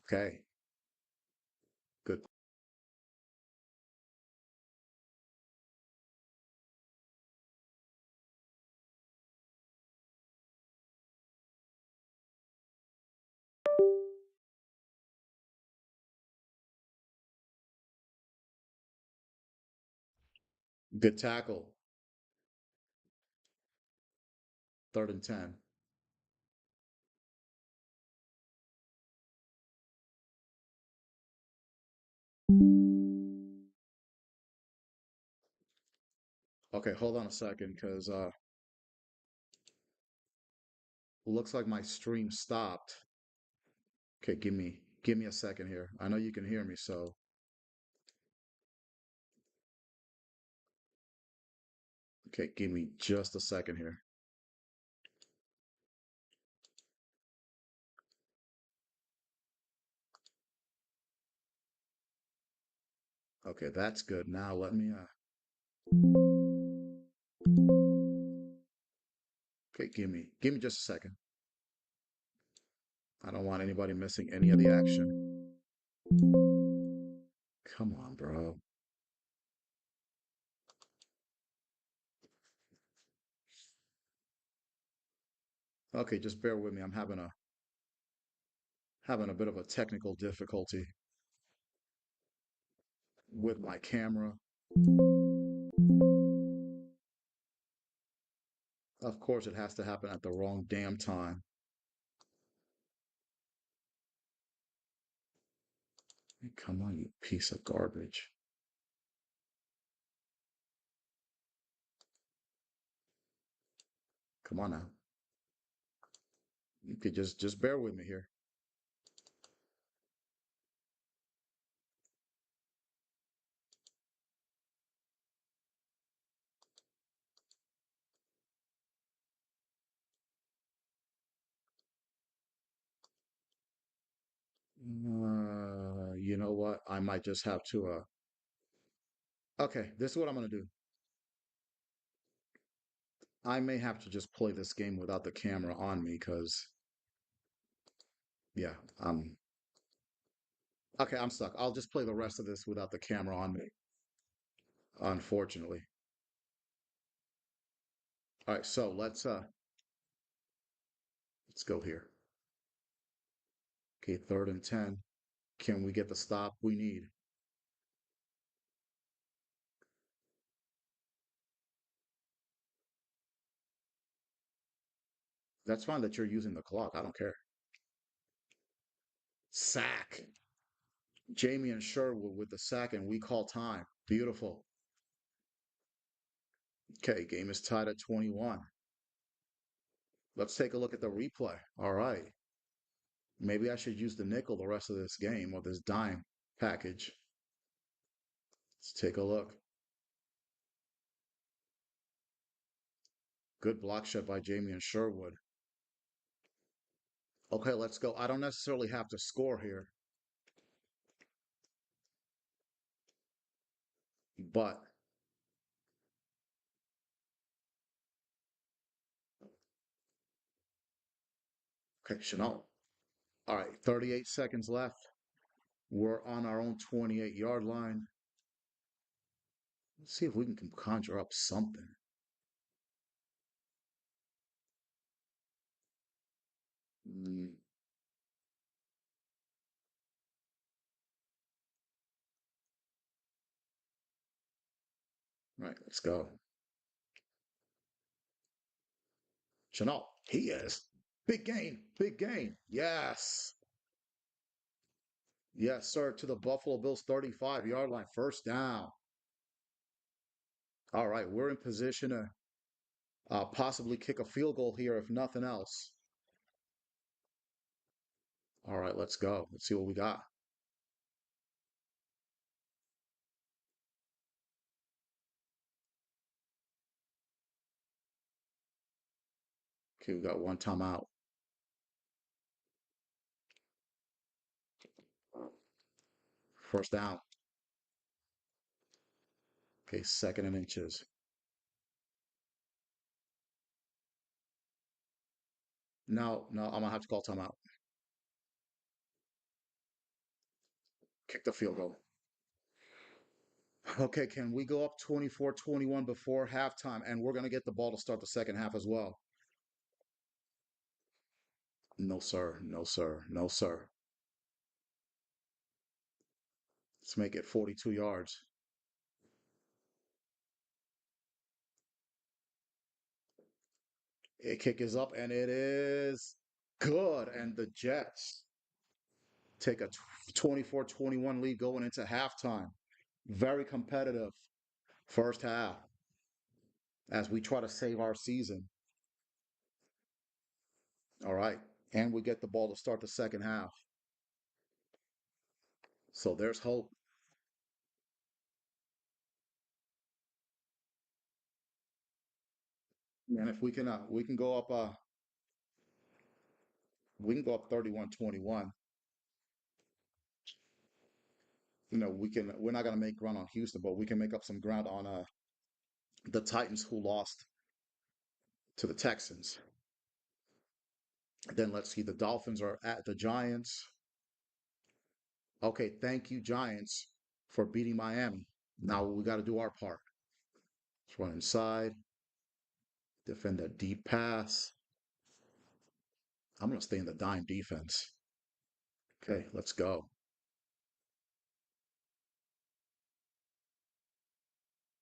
[SPEAKER 1] okay, good. Good tackle. 3rd and 10. Okay, hold on a second, because looks like my stream stopped. Okay, give me a second here. I know you can hear me, so okay, give me just a second here. Okay, that's good. Now let me okay, give me just a second. I don't want anybody missing any of the action. Come on, bro. Okay, just bear with me. I'm having a bit of a technical difficulty with my camera. Of course, it has to happen at the wrong damn time. Come on, you piece of garbage. Come on now. You could just bear with me here. You know what? I might just have to okay, this is what I'm gonna do. I may have to just play this game without the camera on me because yeah, okay, I'm stuck. I'll just play the rest of this without the camera on me, unfortunately. All right, so let's go here. Okay, 3rd and 10. Can we get the stop we need? That's fine that you're using the clock. I don't care. Sack. Jamie and Sherwood with the sack, and we call time. Beautiful. Okay, game is tied at 21. Let's take a look at the replay. All right. Maybe I should use the nickel the rest of this game or this dime package. Let's take a look. Good block shot by Jamie and Sherwood. Okay, let's go. I don't necessarily have to score here, but okay, Chanel. All right, 38 seconds left. We're on our own 28-yard line. Let's see if we can conjure up something. Mm, right, let's go. Chanel, he is. Big gain, big gain. Yes. Yes, sir. To the Buffalo Bills 35-yard line. First down. All right, we're in position to possibly kick a field goal here, if nothing else. All right, let's go. Let's see what we got. Okay, we got one timeout. First down. Okay, 2nd and inches. No, no, I'm gonna have to call timeout. Kick the field goal. Okay, can we go up 24-21 before halftime? And we're gonna get the ball to start the second half as well. No, sir. No, sir. No, sir. Let's make it 42 yards. A kick is up and it is good. And the Jets take a 24-21 lead going into halftime. Very competitive first half as we try to save our season. All right. And we get the ball to start the second half. So there's hope. And if we can go up we can go up 31-21. We're not gonna make ground on Houston, but we can make up some ground on the Titans who lost to the Texans. Then let's see, the Dolphins are at the Giants. Okay, thank you, Giants, for beating Miami. Now we got to do our part. Let's run inside, defend a deep pass. I'm going to stay in the dime defense. Okay, let's go.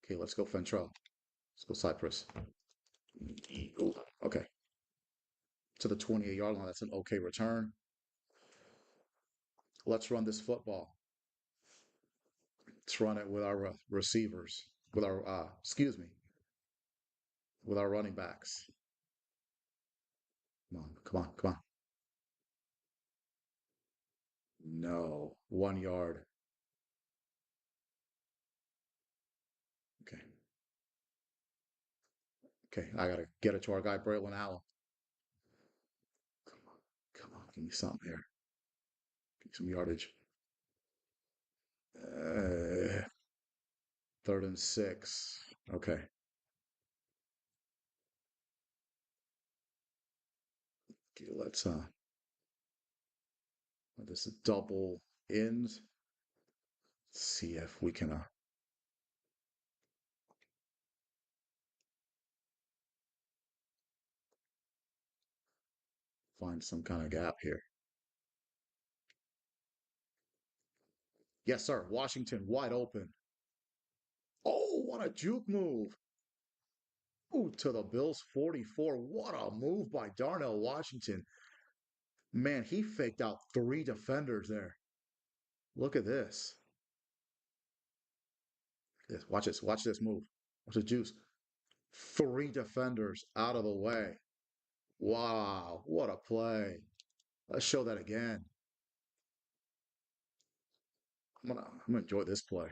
[SPEAKER 1] Okay, let's go Fentrell. Let's go Cypress. Ooh, okay, to the 28-yard line. That's an okay return. Let's run this football. Let's run it with our receivers, with our, excuse me, with our running backs. Come on, come on, come on. No, 1 yard. Okay, okay. I gotta get it to our guy Braylon Allen. Come on, come on. Give me something here. Give me some yardage. Uh, 3rd and 6. Okay, okay. Let's this is double ends. See if we can find some kind of gap here. Yes, sir. Washington wide open. Oh, what a juke move. Ooh, to the Bills 44. What a move by Darnell Washington. Man, he faked out 3 defenders there. Look at this. Yes, watch this. Watch this move. Watch the juice. 3 defenders out of the way. Wow, what a play. Let's show that again. I'm gonna enjoy this play.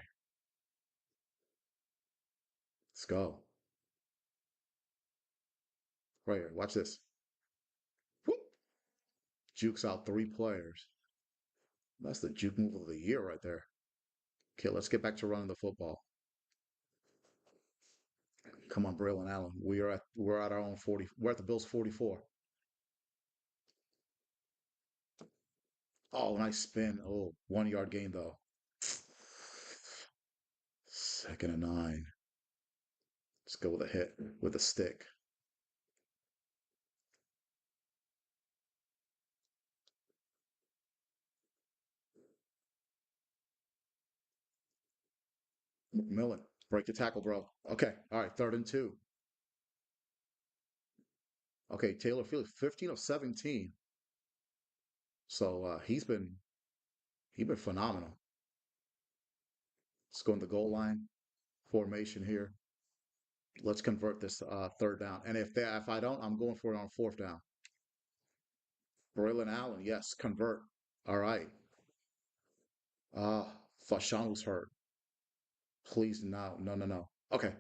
[SPEAKER 1] Let's go. Right here. Watch this. Whoop. Jukes out 3 players. That's the juke move of the year right there. Okay, let's get back to running the football. Come on, Braylon Allen. We're at our own 40. We're at the Bills 44. Oh, nice spin. Oh, 1 yard gain though. 2nd and 9. Let's go with a hit with a stick. McMillan, break the tackle, bro. Okay, all right, 3rd and 2. Okay, Taylor Field, 15 of 17. So he's been phenomenal. Let's go in the goal line formation here. Let's convert this 3rd down. And if I don't, I'm going for it on 4th down. Braylon Allen, yes, convert. All right. Uh Fashan was hurt. Please no, no, no, no. Okay,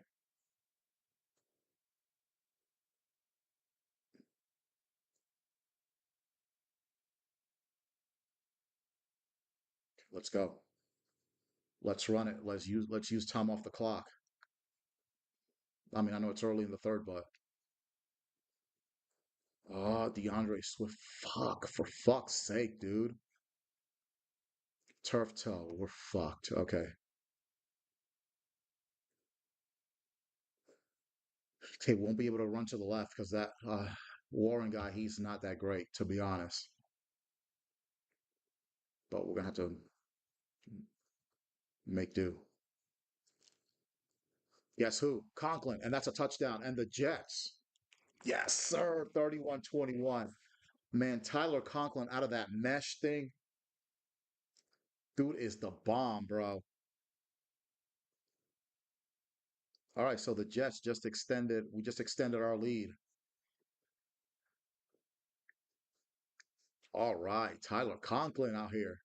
[SPEAKER 1] let's go. Let's run it. Let's use time off the clock. I mean, I know it's early in the third, but DeAndre Swift. Fuck, for fuck's sake, dude. Turf toe. We're fucked. Okay. Okay, won't be able to run to the left because that Warren guy, he's not that great, to be honest. But we're gonna have to make do. Guess who? Conklin, and that's a touchdown. And the Jets. Yes, sir. 31-21. Man, Tyler Conklin out of that mesh thing. Dude is the bomb, bro. All right, so the Jets just extended. We just extended our lead. All right, Tyler Conklin out here.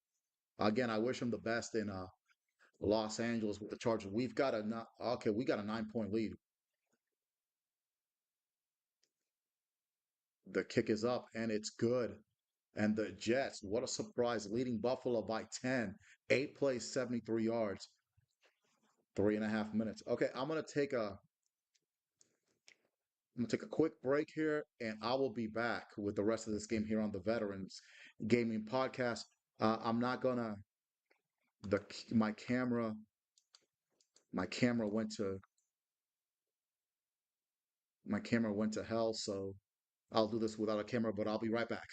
[SPEAKER 1] Again, I wish him the best in Los Angeles with the Chargers. We got a 9 point lead. The kick is up and it's good. And the Jets, what a surprise, leading Buffalo by 10. 8 plays, 73 yards, 3.5 minutes. Okay, I'm gonna take a quick break here, and I will be back with the rest of this game here on the Veterans Gaming Podcast. I'm not gonna the my camera went to my camera went to hell, so I'll do this without a camera, but I'll be right back.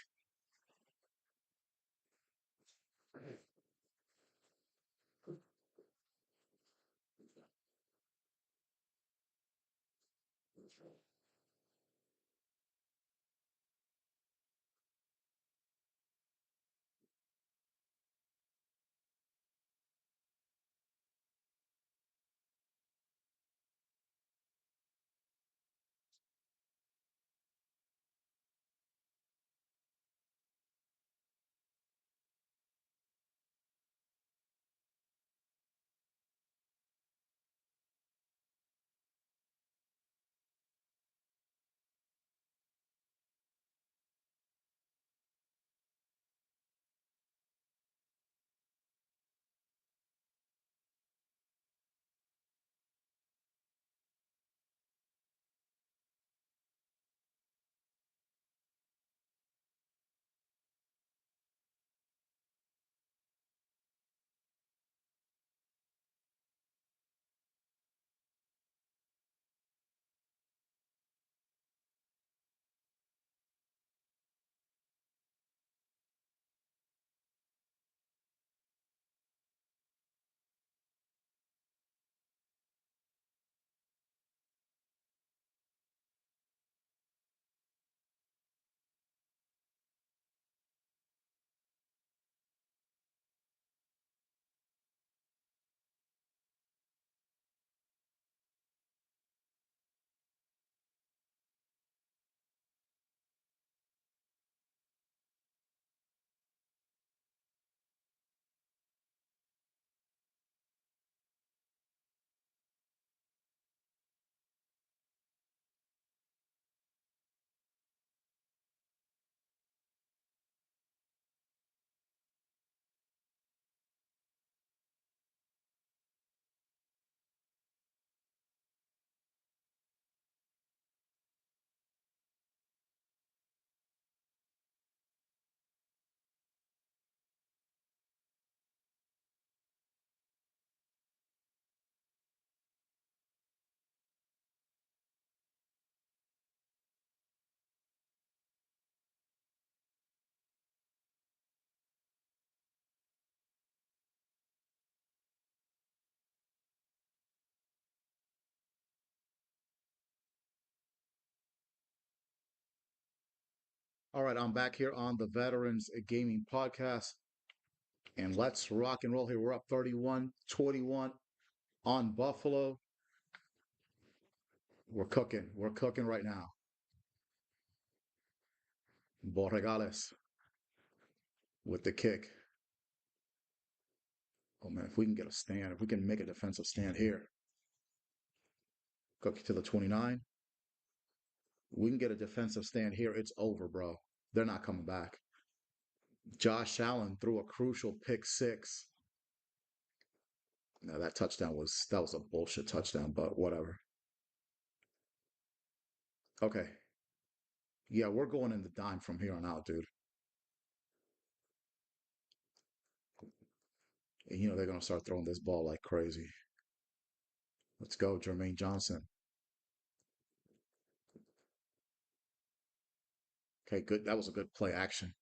[SPEAKER 1] All right, I'm back here on the Veterans Gaming Podcast, and let's rock and roll here. We're up 31-21 on Buffalo. We're cooking. We're cooking right now. Borregales with the kick. Oh man, if we can get a stand, if we can make a defensive stand here, cook to the 29. We can get a defensive stand here. It's over, bro. They're not coming back. Josh Allen threw a crucial pick six. Now that was a bullshit touchdown, but whatever. Okay. Yeah, we're going in the dime from here on out, dude. And you know they're gonna start throwing this ball like crazy. Let's go, Jermaine Johnson. Okay, good. That was a good play action.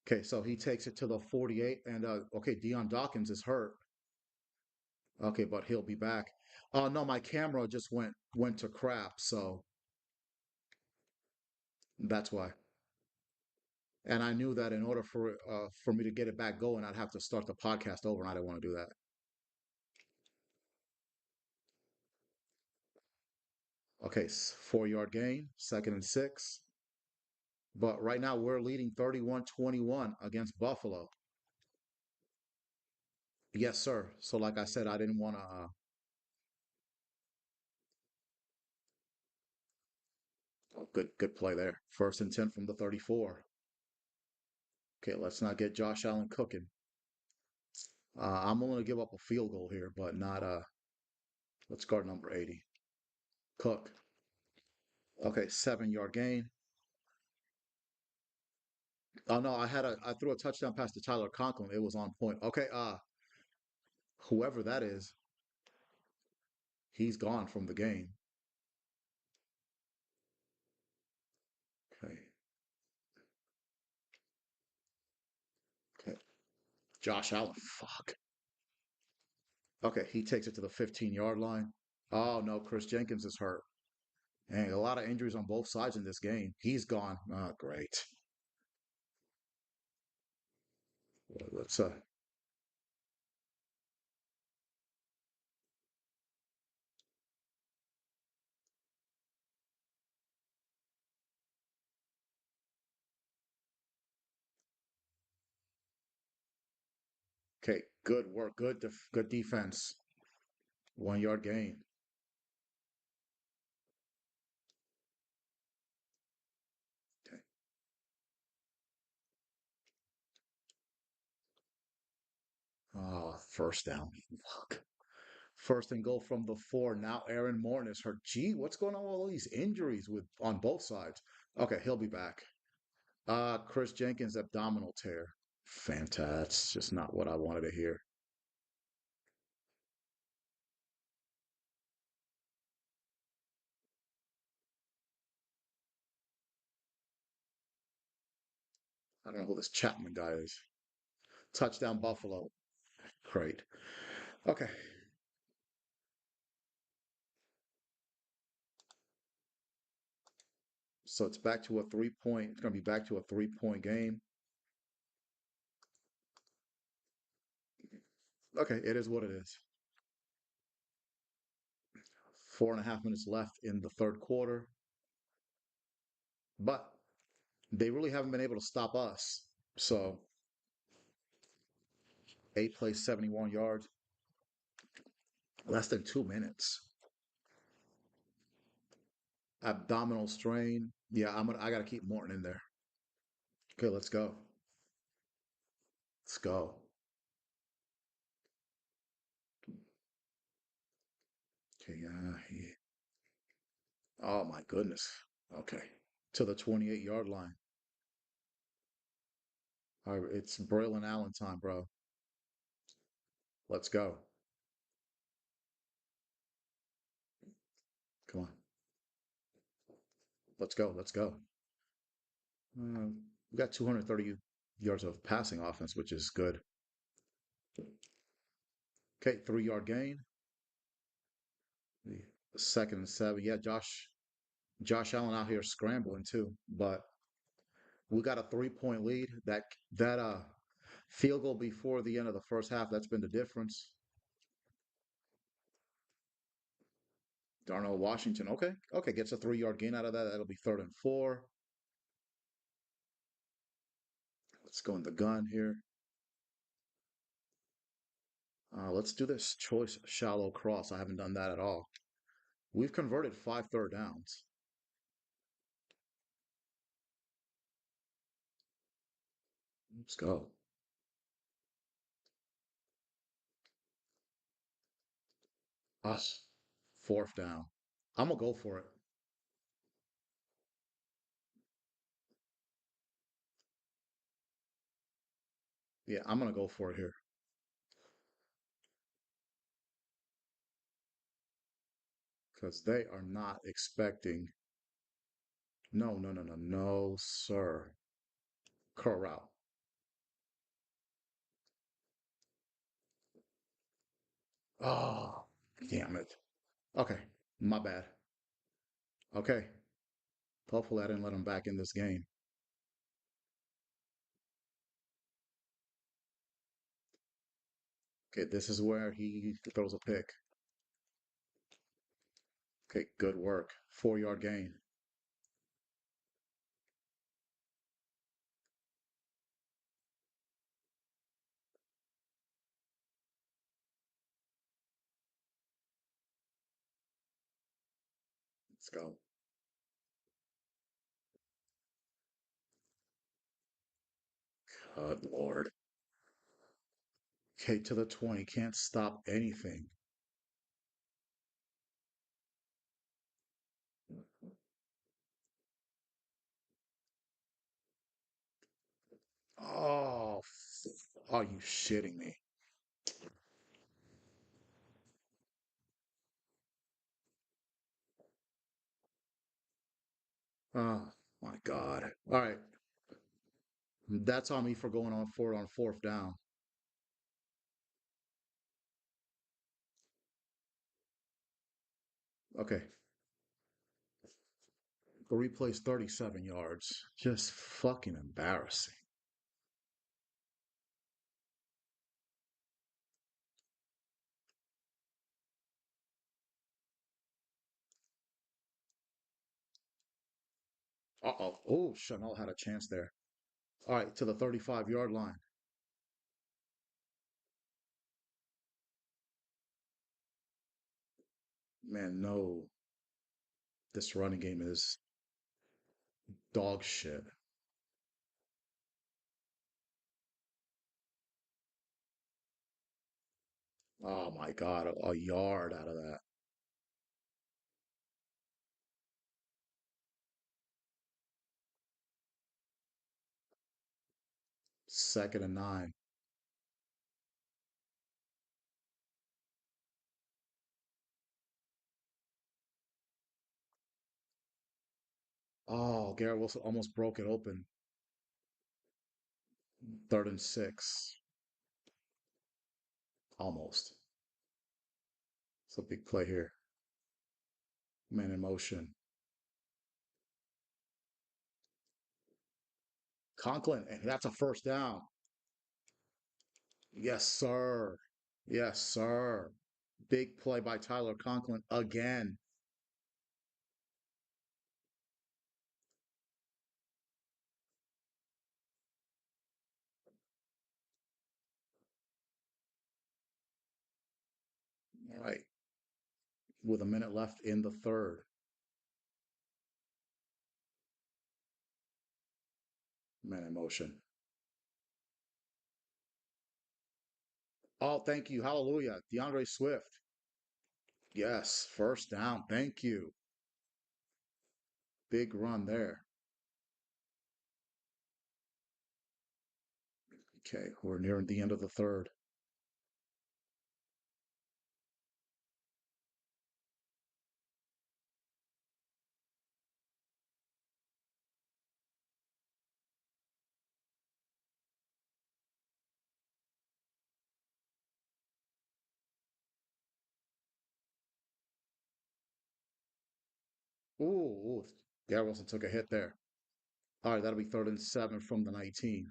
[SPEAKER 1] Okay, so he takes it to the 48, and okay, Deion Dawkins is hurt. Okay, but he'll be back. No, my camera just went to crap, so that's why. And I knew that in order for me to get it back going, I'd have to start the podcast over, and I didn't want to do that. Okay, 4 yard gain, 2nd and 6. But right now we're leading 31-21 against Buffalo. Yes, sir. So like I said, I didn't want to. Good play there. 1st and 10 from the 34. Okay, let's not get Josh Allen cooking. I'm willing to give up a field goal here, but not let's guard number 80. Cook. Okay, 7 yard gain. Oh no, I threw a touchdown pass to Tyler Conklin. It was on point. Okay, whoever that is, he's gone from the game. Okay. Okay. Josh Allen. Fuck. Okay, he takes it to the 15 yard line. Oh no, Chris Jenkins is hurt. And a lot of injuries on both sides in this game. He's gone. Oh, great. Let's okay, good work, good defense. 1 yard gain. Okay. Oh, first down. Fuck. First and goal from the 4. Now Aaron Morton is hurt. Gee, what's going on with all these injuries with on both sides? Okay, he'll be back. Chris Jenkins abdominal tear. Fantastic. Just not what I wanted to hear. I don't know who this Chapman guy is. Touchdown Buffalo. Great. Okay. So it's back to a 3 point. It's going to be back to a 3 point game. Okay, it is what it is. 4.5 minutes left in the third quarter, but they really haven't been able to stop us. So 8 plays, 71 yards, less than 2 minutes. Abdominal strain. Yeah, I gotta keep Morton in there. Okay, let's go. Let's go. Okay, oh my goodness. Okay. To the 28-yard line. All right, it's Braylon Allen time, bro. Let's go. Come on. Let's go. Let's go. We got 230 yards of passing offense, which is good. Okay, 3 yard gain. Second and 7. Yeah, Josh Allen out here scrambling too, but we got a 3 point lead. That field goal before the end of the first half, that's been the difference. Darnell Washington, okay, okay, gets a 3 yard gain out of that. That'll be third and 4. Let's go in the gun here. Let's do this choice shallow cross. I haven't done that at all. We've converted 5 third downs. Let's go. Us. Fourth down. I'm gonna go for it. Yeah, I'm gonna go for it here because they are not expecting. No, no, no, no, no, sir. Corral. Oh, damn it. Okay, my bad. Okay, hopefully I didn't let him back in this game. Okay, this is where he throws a pick. Okay, good work. 4 yard gain. Let's go. Good Lord. Okay, to the 20. Can't stop anything. Oh, are you shitting me? Oh, my God. All right. That's on me for going on for it on fourth down. Okay. Three plays, 37 yards. Just fucking embarrassing. Uh-oh. Oh, Chanel had a chance there. All right, to the 35-yard line. Man, no. This running game is dog shit. Oh my God, a yard out of that. Second and 9. Oh, Garrett Wilson almost broke it open. Third and 6. Almost. It's a big play here. Man in motion. Conklin, and that's a first down. Yes, sir. Yes, sir. Big play by Tyler Conklin again. All right. With a minute left in the third. Man in motion. Oh, thank you. Hallelujah. DeAndre Swift. Yes, first down. Thank you. Big run there. Okay, we're nearing the end of the third. Ooh, Garrett Wilson took a hit there. All right, that'll be third and 7 from the 19.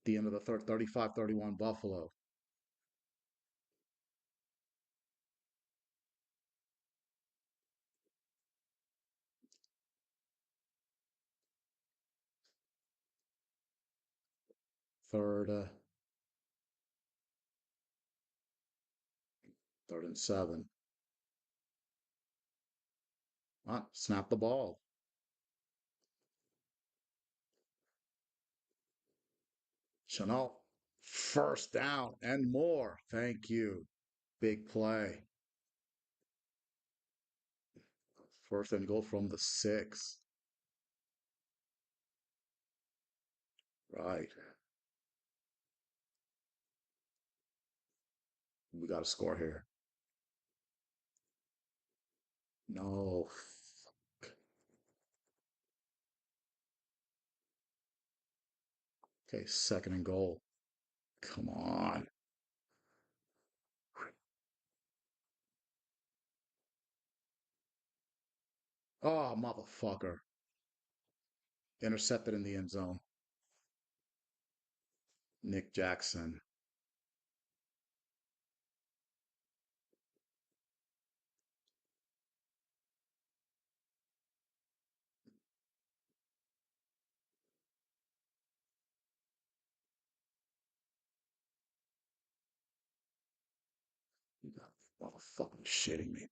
[SPEAKER 1] The end of the third, 35-31 Buffalo. Third, third and 7. Snap the ball. Chanel, first down and more. Thank you. Big play. First and goal from the 6. Right. We got to score here. No. Okay, second and goal. Come on. Oh, motherfucker. Intercepted in the end zone. Nick Jackson. You got motherfucking shitting me.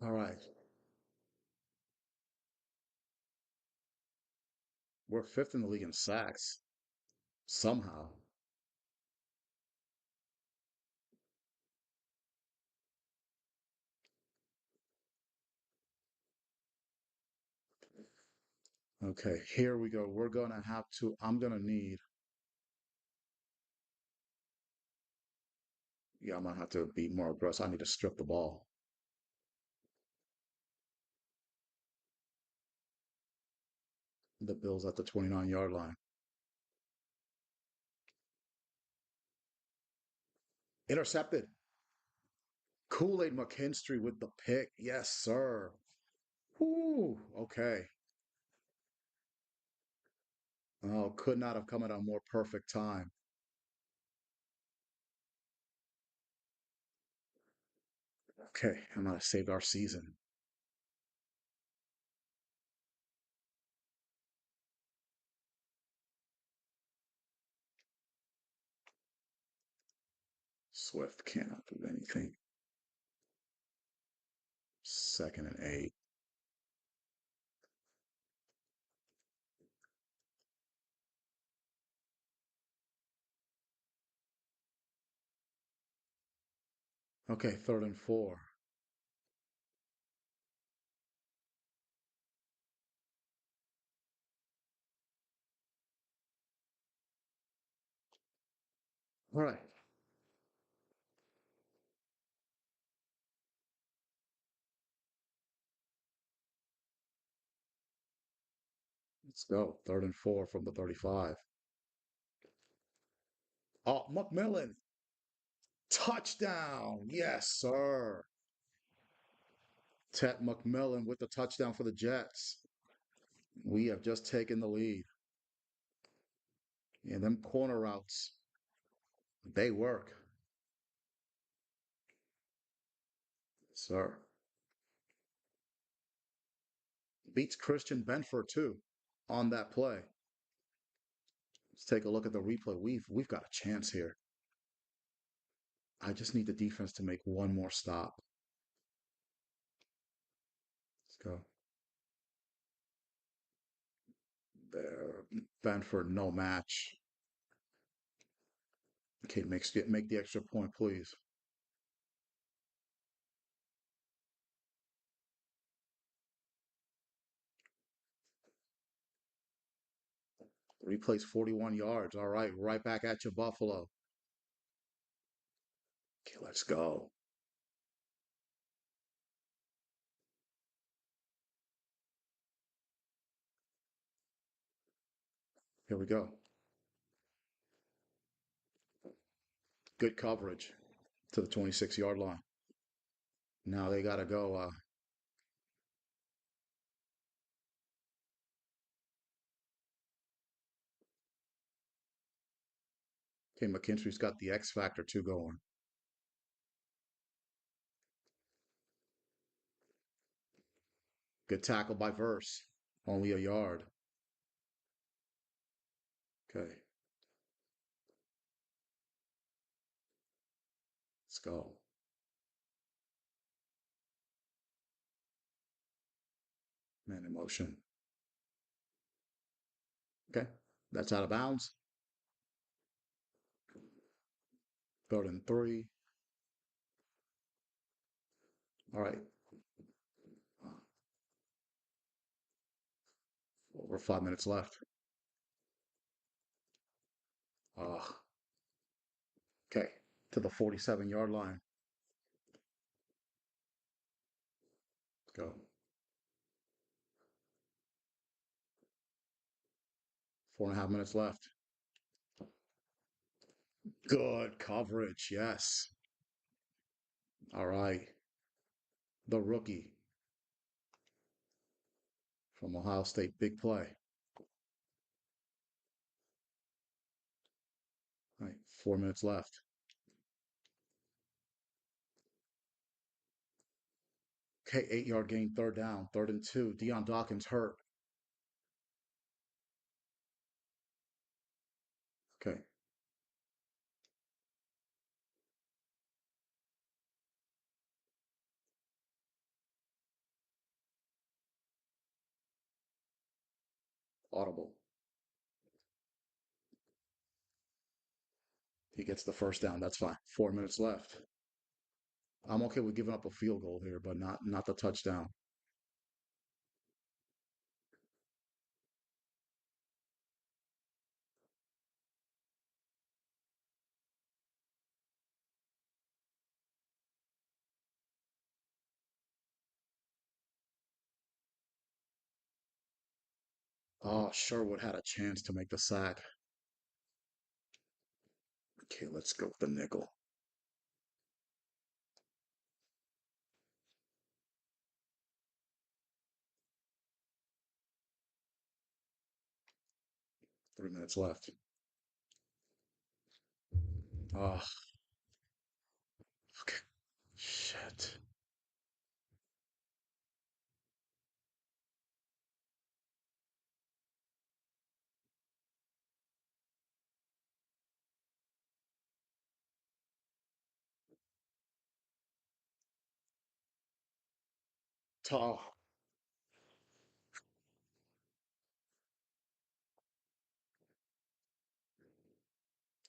[SPEAKER 1] All right. We're fifth in the league in sacks. Somehow. Okay, here we go. We're gonna have to, I'm gonna need, yeah, I'm gonna have to be more aggressive. I need to strip the ball. The Bills at the 29-yard line. Intercepted. Kool-Aid McKinstry with the pick. Yes, sir. Whoo. Okay. Oh, could not have come at a more perfect time. Okay, I might have saved our season. Swift cannot do anything. 2nd and 8. Okay, 3rd and 4. All right, let's go. 3rd and 4 from the 35. Oh, McMillan. Touchdown. Yes, sir. Ted McMillan with the touchdown for the Jets. We have just taken the lead. And them corner routes, they work, sir. Beats Christian Benford too on that play. Let's take a look at the replay. We've got a chance here. I just need the defense to make one more stop. Let's go. There. Benford, no match. Okay, make the extra point, please. Replay's 41 yards. All right, right back at you, Buffalo. Okay, let's go. Here we go. Good coverage to the 26-yard line. Now they got to go. Okay, McKinstry's got the X factor too going. Good tackle by Verse. Only a yard. Okay, let's go. Man in motion. Okay, that's out of bounds. 3rd and 3. All right. Uh, over 5 minutes left. Uh, okay, to the 47-yard line. Let's go. 4.5 minutes left. Good coverage. Yes. All right. The rookie from Ohio State. Big play. All right. 4 minutes left. Okay, 8-yard gain, third down, 3rd and 2. Deion Dawkins hurt. Okay, audible. He gets the first down. That's fine. 4 minutes left. I'm okay with giving up a field goal here, but not the touchdown. Oh, Sherwood had a chance to make the sack. Okay, let's go with the nickel. Three minutes left. Oh, okay. Shit. Oh,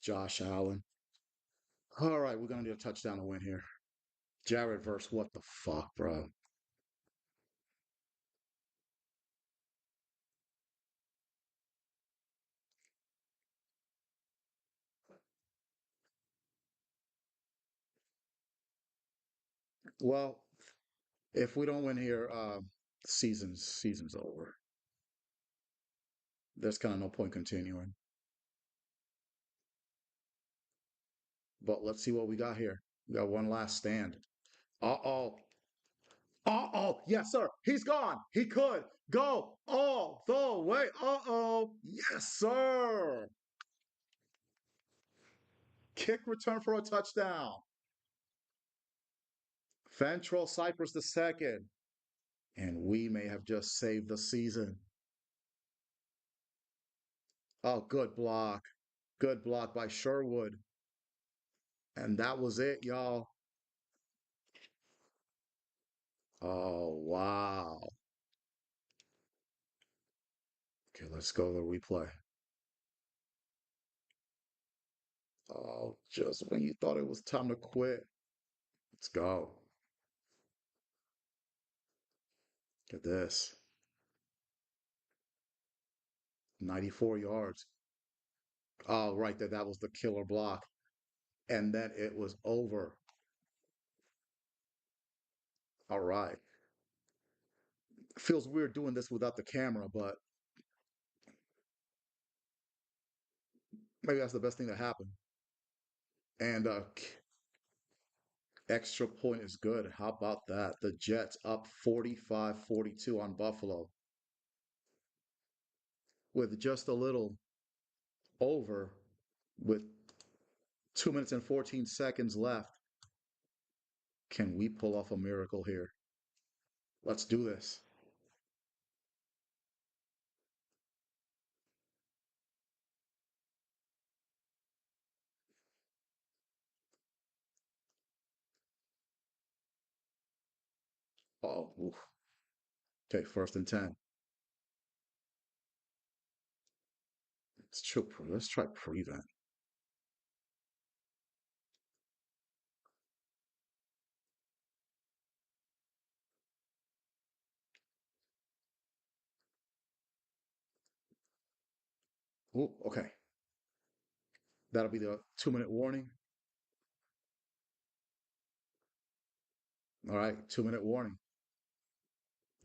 [SPEAKER 1] Josh Allen. All right, we're gonna need a touchdown to win here. Jared versus what the fuck, bro? Well, if we don't win here, season's over. There's kind of no point continuing. But let's see what we got here. We got one last stand. Uh-oh. Uh-oh. Yes, sir. He's gone. He could go all the way. Uh-oh. Yes, sir. Kick return for a touchdown. Fentrell Cypress the second. And we may have just saved the season. Oh, good block. Good block by Sherwood. And that was it, y'all. Oh, wow. Okay, let's go to the replay. Oh, just when you thought it was time to quit. Let's go. Look at this. 94 yards. Oh, right there. That was the killer block. And then it was over. All right. Feels weird doing this without the camera, but maybe that's the best thing that happened. And extra point is good. How about that? The Jets up 45-42 on Buffalo with just a little over with 2 minutes and 14 seconds left. Can we pull off a miracle here? Let's do this. Oh, oof. Okay, 1st and 10. Let's try prevent. Ooh, okay. That'll be the 2 minute warning. All right, 2 minute warning.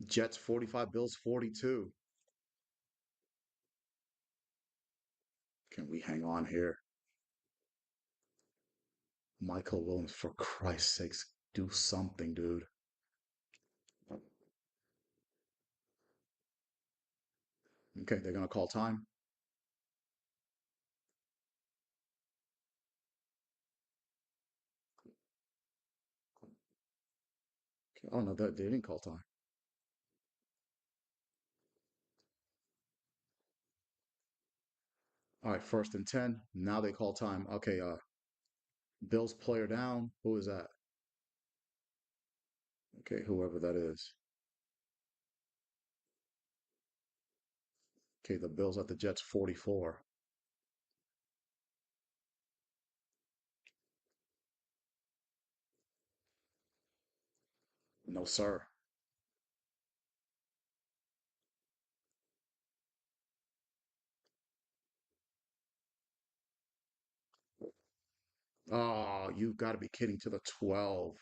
[SPEAKER 1] Jets 45, Bills 42. Can we hang on here? Michael Williams, for Christ's sakes, do something, dude. Okay, they're gonna call time. Okay, oh no, they didn't call time. All right, 1st and 10. Now they call time. Okay, Bills player down. Who is that? Okay, whoever that is. Okay, the Bills at the Jets 44. No, sir. Oh, you've got to be kidding, to the 12.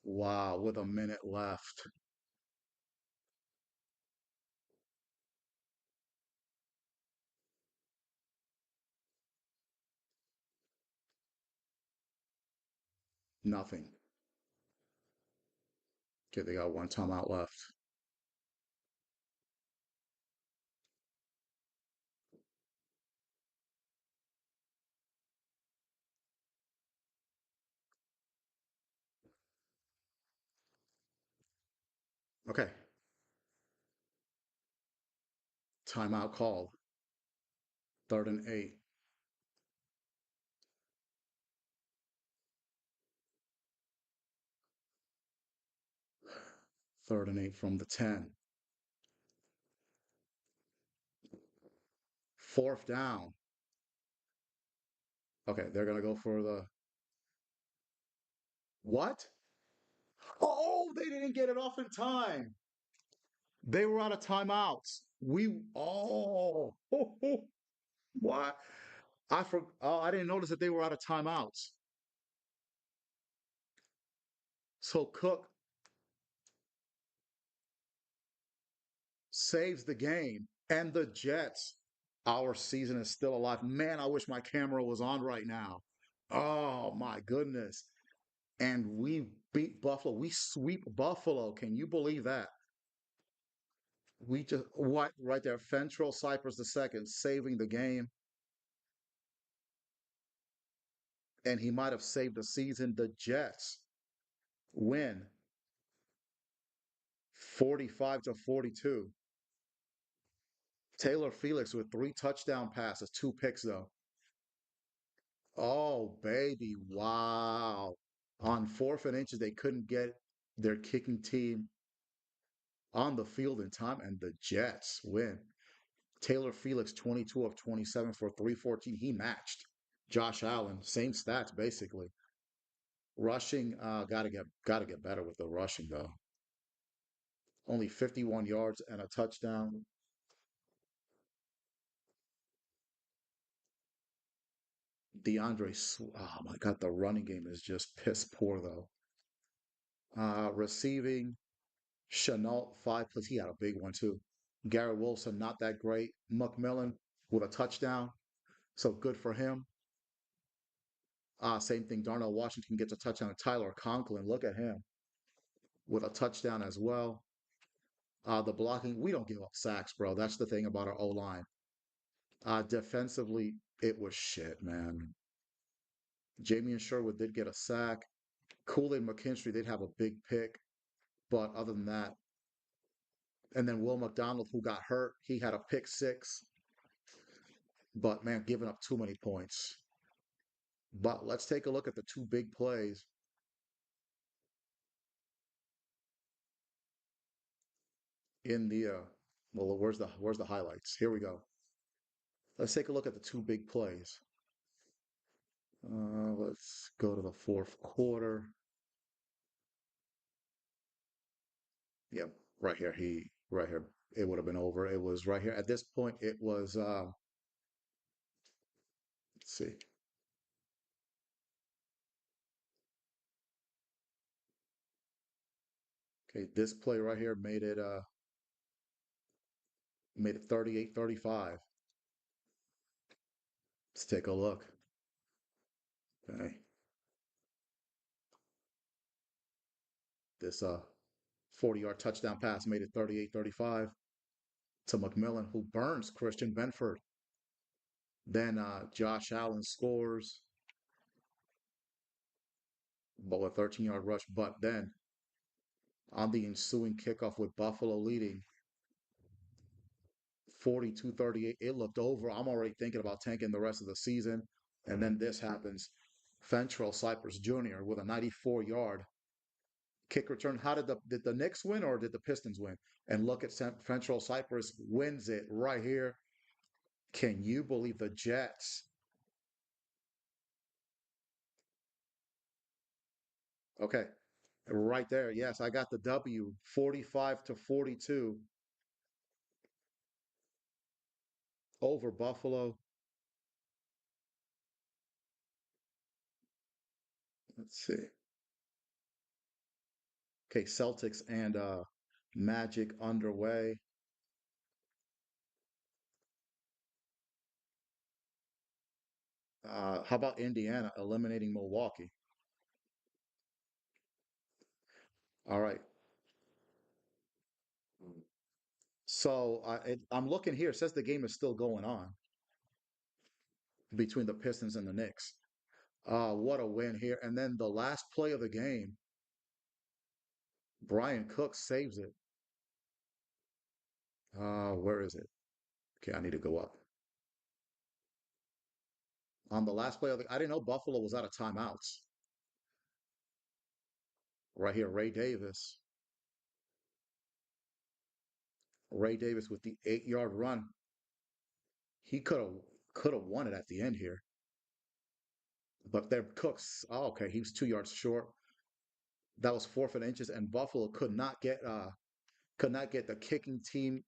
[SPEAKER 1] Wow, with a minute left. Nothing. Okay, they got one timeout left. Okay, timeout called. 3rd and 8. 3rd and 8 from the 10. 4th down. Okay, they're gonna go for the what? Oh, they didn't get it off in time. They were out of timeouts. What? I didn't notice that they were out of timeouts. So Cook saves the game and the Jets. Our season is still alive. Man, I wish my camera was on right now. Oh my goodness. And we beat Buffalo. We sweep Buffalo. Can you believe that? We just what right there, Fentrell Cypress II saving the game, and he might have saved the season. The Jets win 45-42. Taylor Felix with 3 touchdown passes, 2 picks though. Oh baby, wow. On 4th and inches, they couldn't get their kicking team on the field in time, and the Jets win. Taylor Felix, 22 of 27 for 314. He matched Josh Allen, same stats basically. Rushing, gotta get better with the rushing though. Only 51 yards and a touchdown. Oh my God, the running game is just piss poor though. Receiving, Chenault 5 plays. He had a big one too. Garrett Wilson, not that great. McMillan with a touchdown, so good for him. Same thing. Darnell Washington gets a touchdown. Tyler Conklin, look at him with a touchdown as well. The blocking, we don't give up sacks, bro. That's the thing about our O line. Defensively, it was shit, man. Jamie Sherwood did get a sack. Kool-Aid McKinstry did have a big pick, but other than that, and then Will McDonald, who got hurt, he had a pick six. But man, giving up too many points. But let's take a look at the two big plays in the well, where's the highlights? Here we go. Let's take a look at the two big plays. Let's go to the fourth quarter. Yep, right here. Right here. It would have been over. It was right here. At this point, it was let's see. Okay, this play right here made it 38-35. Let's take a look. Okay. This 40-yard touchdown pass made it 38-35 to McMillan, who burns Christian Benford. Then Josh Allen scores, but with a 13-yard rush. But then on the ensuing kickoff with Buffalo leading 42-38, it looked over. I'm already thinking about tanking the rest of the season. And then this happens. Fentrell Cypress Jr. with a 94-yard kick return. Did the Knicks win or did the Pistons win? And look at Fentrell Cypress wins it right here. Can you believe the Jets? Okay, right there. Yes, I got the W, 45-42 over Buffalo. Let's see. Okay, Celtics and Magic underway. How about Indiana eliminating Milwaukee? All right. So I'm looking here. It says the game is still going on between the Pistons and the Knicks. What a win here. And then the last play of the game, Brian Cook saves it. Where is it? Okay, I need to go up. On the last play of the, I didn't know Buffalo was out of timeouts. Right here, Ray Davis. Ray Davis with the 8-yard run. He could have won it at the end here. But their Cooks, oh, okay, he was 2 yards short. That was 4 inches, and Buffalo could not get the kicking team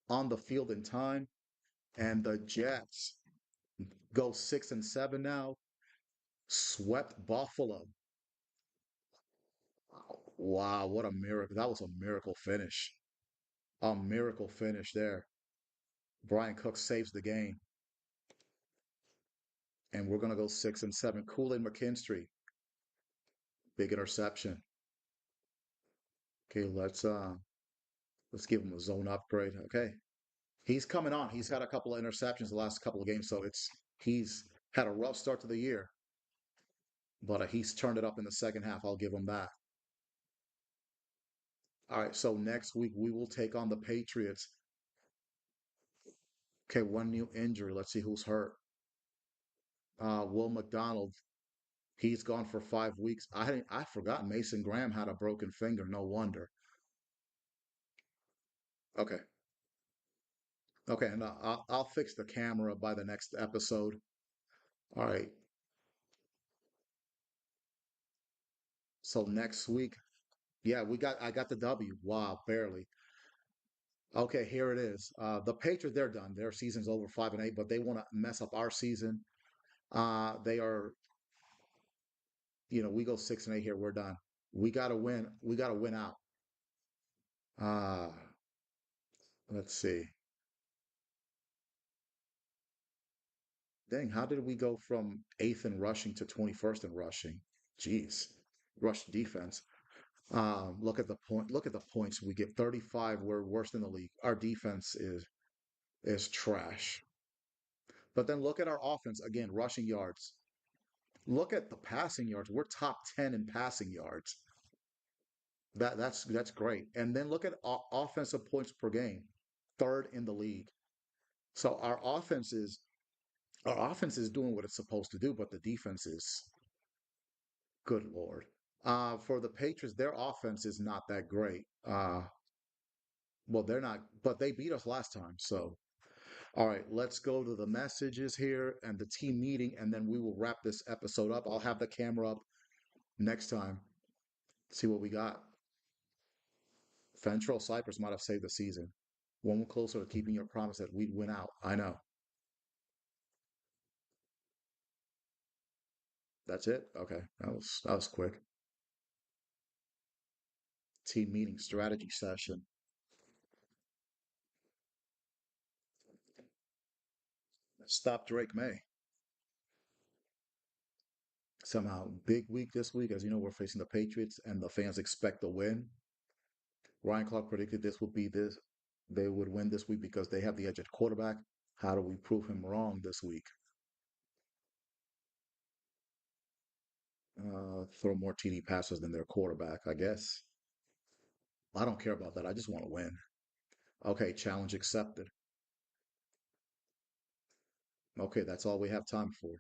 [SPEAKER 1] on the field in time. And the Jets go 6-7 now. Swept Buffalo. Wow, what a miracle. That was a miracle finish. A miracle finish there. Brian Cook saves the game. And we're gonna go 6-7. Kool-Aid McKinstry, big interception. Okay, let's give him a zone upgrade. Okay. He's coming on. He's had a couple of interceptions the last couple of games, so he's had a rough start to the year, but he's turned it up in the second half. I'll give him that. All right, so next week we will take on the Patriots. Okay, one new injury. Let's see who's hurt. Will McDonald, he's gone for 5 weeks. I forgot Mason Graham had a broken finger. No wonder. Okay, okay, and I'll fix the camera by the next episode. All right. So next week, yeah, I got the W. Wow, barely. Okay, here it is. The Patriots, they're done. Their season's over 5-8, but they want to mess up our season. They are, we go 6-8 here. We're done. We got to win. We got to win out. Uh, let's see. Dang, how did we go from eighth in rushing to 21st in rushing? Jeez, rush defense. Look at the point. Look at the points we get. 35. We're worst in the league. Our defense is trash. But then look at our offense again. Rushing yards. Look at the passing yards. We're top 10 in passing yards. That's great. And then look at offensive points per game, third in the league. So our offense is doing what it's supposed to do, but the defense is good Lord. For the Patriots, their offense is not that great. Well, they're not, but they beat us last time. So, all right, let's go to the messages here and the team meeting, and then we will wrap this episode up. I'll have the camera up next time. See what we got. Fentrell Cypress might have saved the season. One closer to keeping your promise that we'd win out. I know. That's it. Okay, that was quick. Team meeting strategy session. Stop Drake May. Somehow big week this week. As you know, we're facing the Patriots, and the fans expect a win. Ryan Clark predicted this. They would win this week because they have the edge at quarterback. How do we prove him wrong this week? Throw more TD passes than their quarterback, I guess. I don't care about that. I just want to win. Okay, challenge accepted. Okay, that's all we have time for.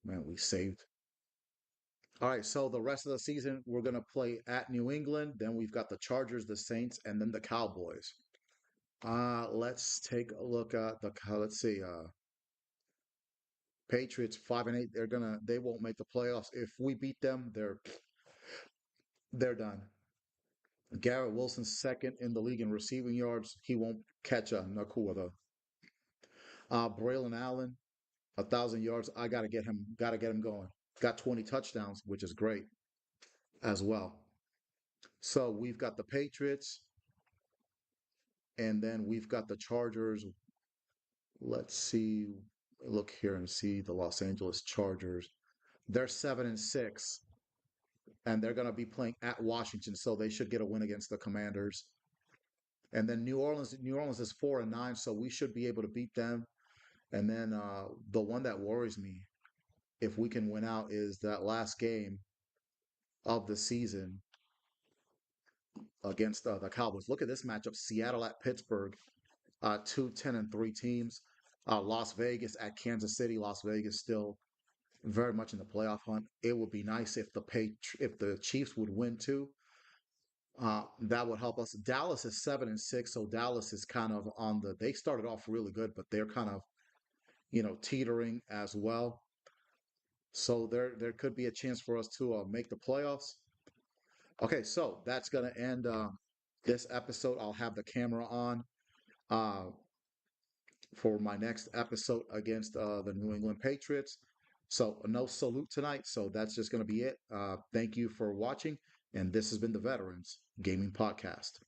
[SPEAKER 1] Man, we saved. All right, so the rest of the season, we're going to play at New England. Then we've got the Chargers, the Saints, and then the Cowboys. Let's take a look at let's see. Patriots 5-8. They won't make the playoffs. If we beat them, they're done. Garrett Wilson second in the league in receiving yards. He won't catch a Nakua though. Braylon Allen, 1,000 yards. I gotta get him going. got 20 touchdowns, which is great as well. So we've got the Patriots, and then we've got the Chargers. Let's see, look here and see the Los Angeles Chargers. They're 7-6, and they're going to be playing at Washington, so they should get a win against the Commanders. And then New Orleans is 4-9, so we should be able to beat them. And then the one that worries me, if we can win out, is that last game of the season against the Cowboys. Look at this matchup: Seattle at Pittsburgh, 2 10-3 teams. Las Vegas at Kansas City. Las Vegas still very much in the playoff hunt. It would be nice if the Chiefs would win too. That would help us. Dallas is 7-6, so Dallas is kind of on the. They started off really good, but they're kind of teetering as well. So there could be a chance for us to make the playoffs. Okay, so that's gonna end this episode. I'll have the camera on uh, for my next episode against the New England Patriots. So no salute tonight. So that's just gonna be it. Thank you for watching, and this has been the Veterans Gaming Podcast.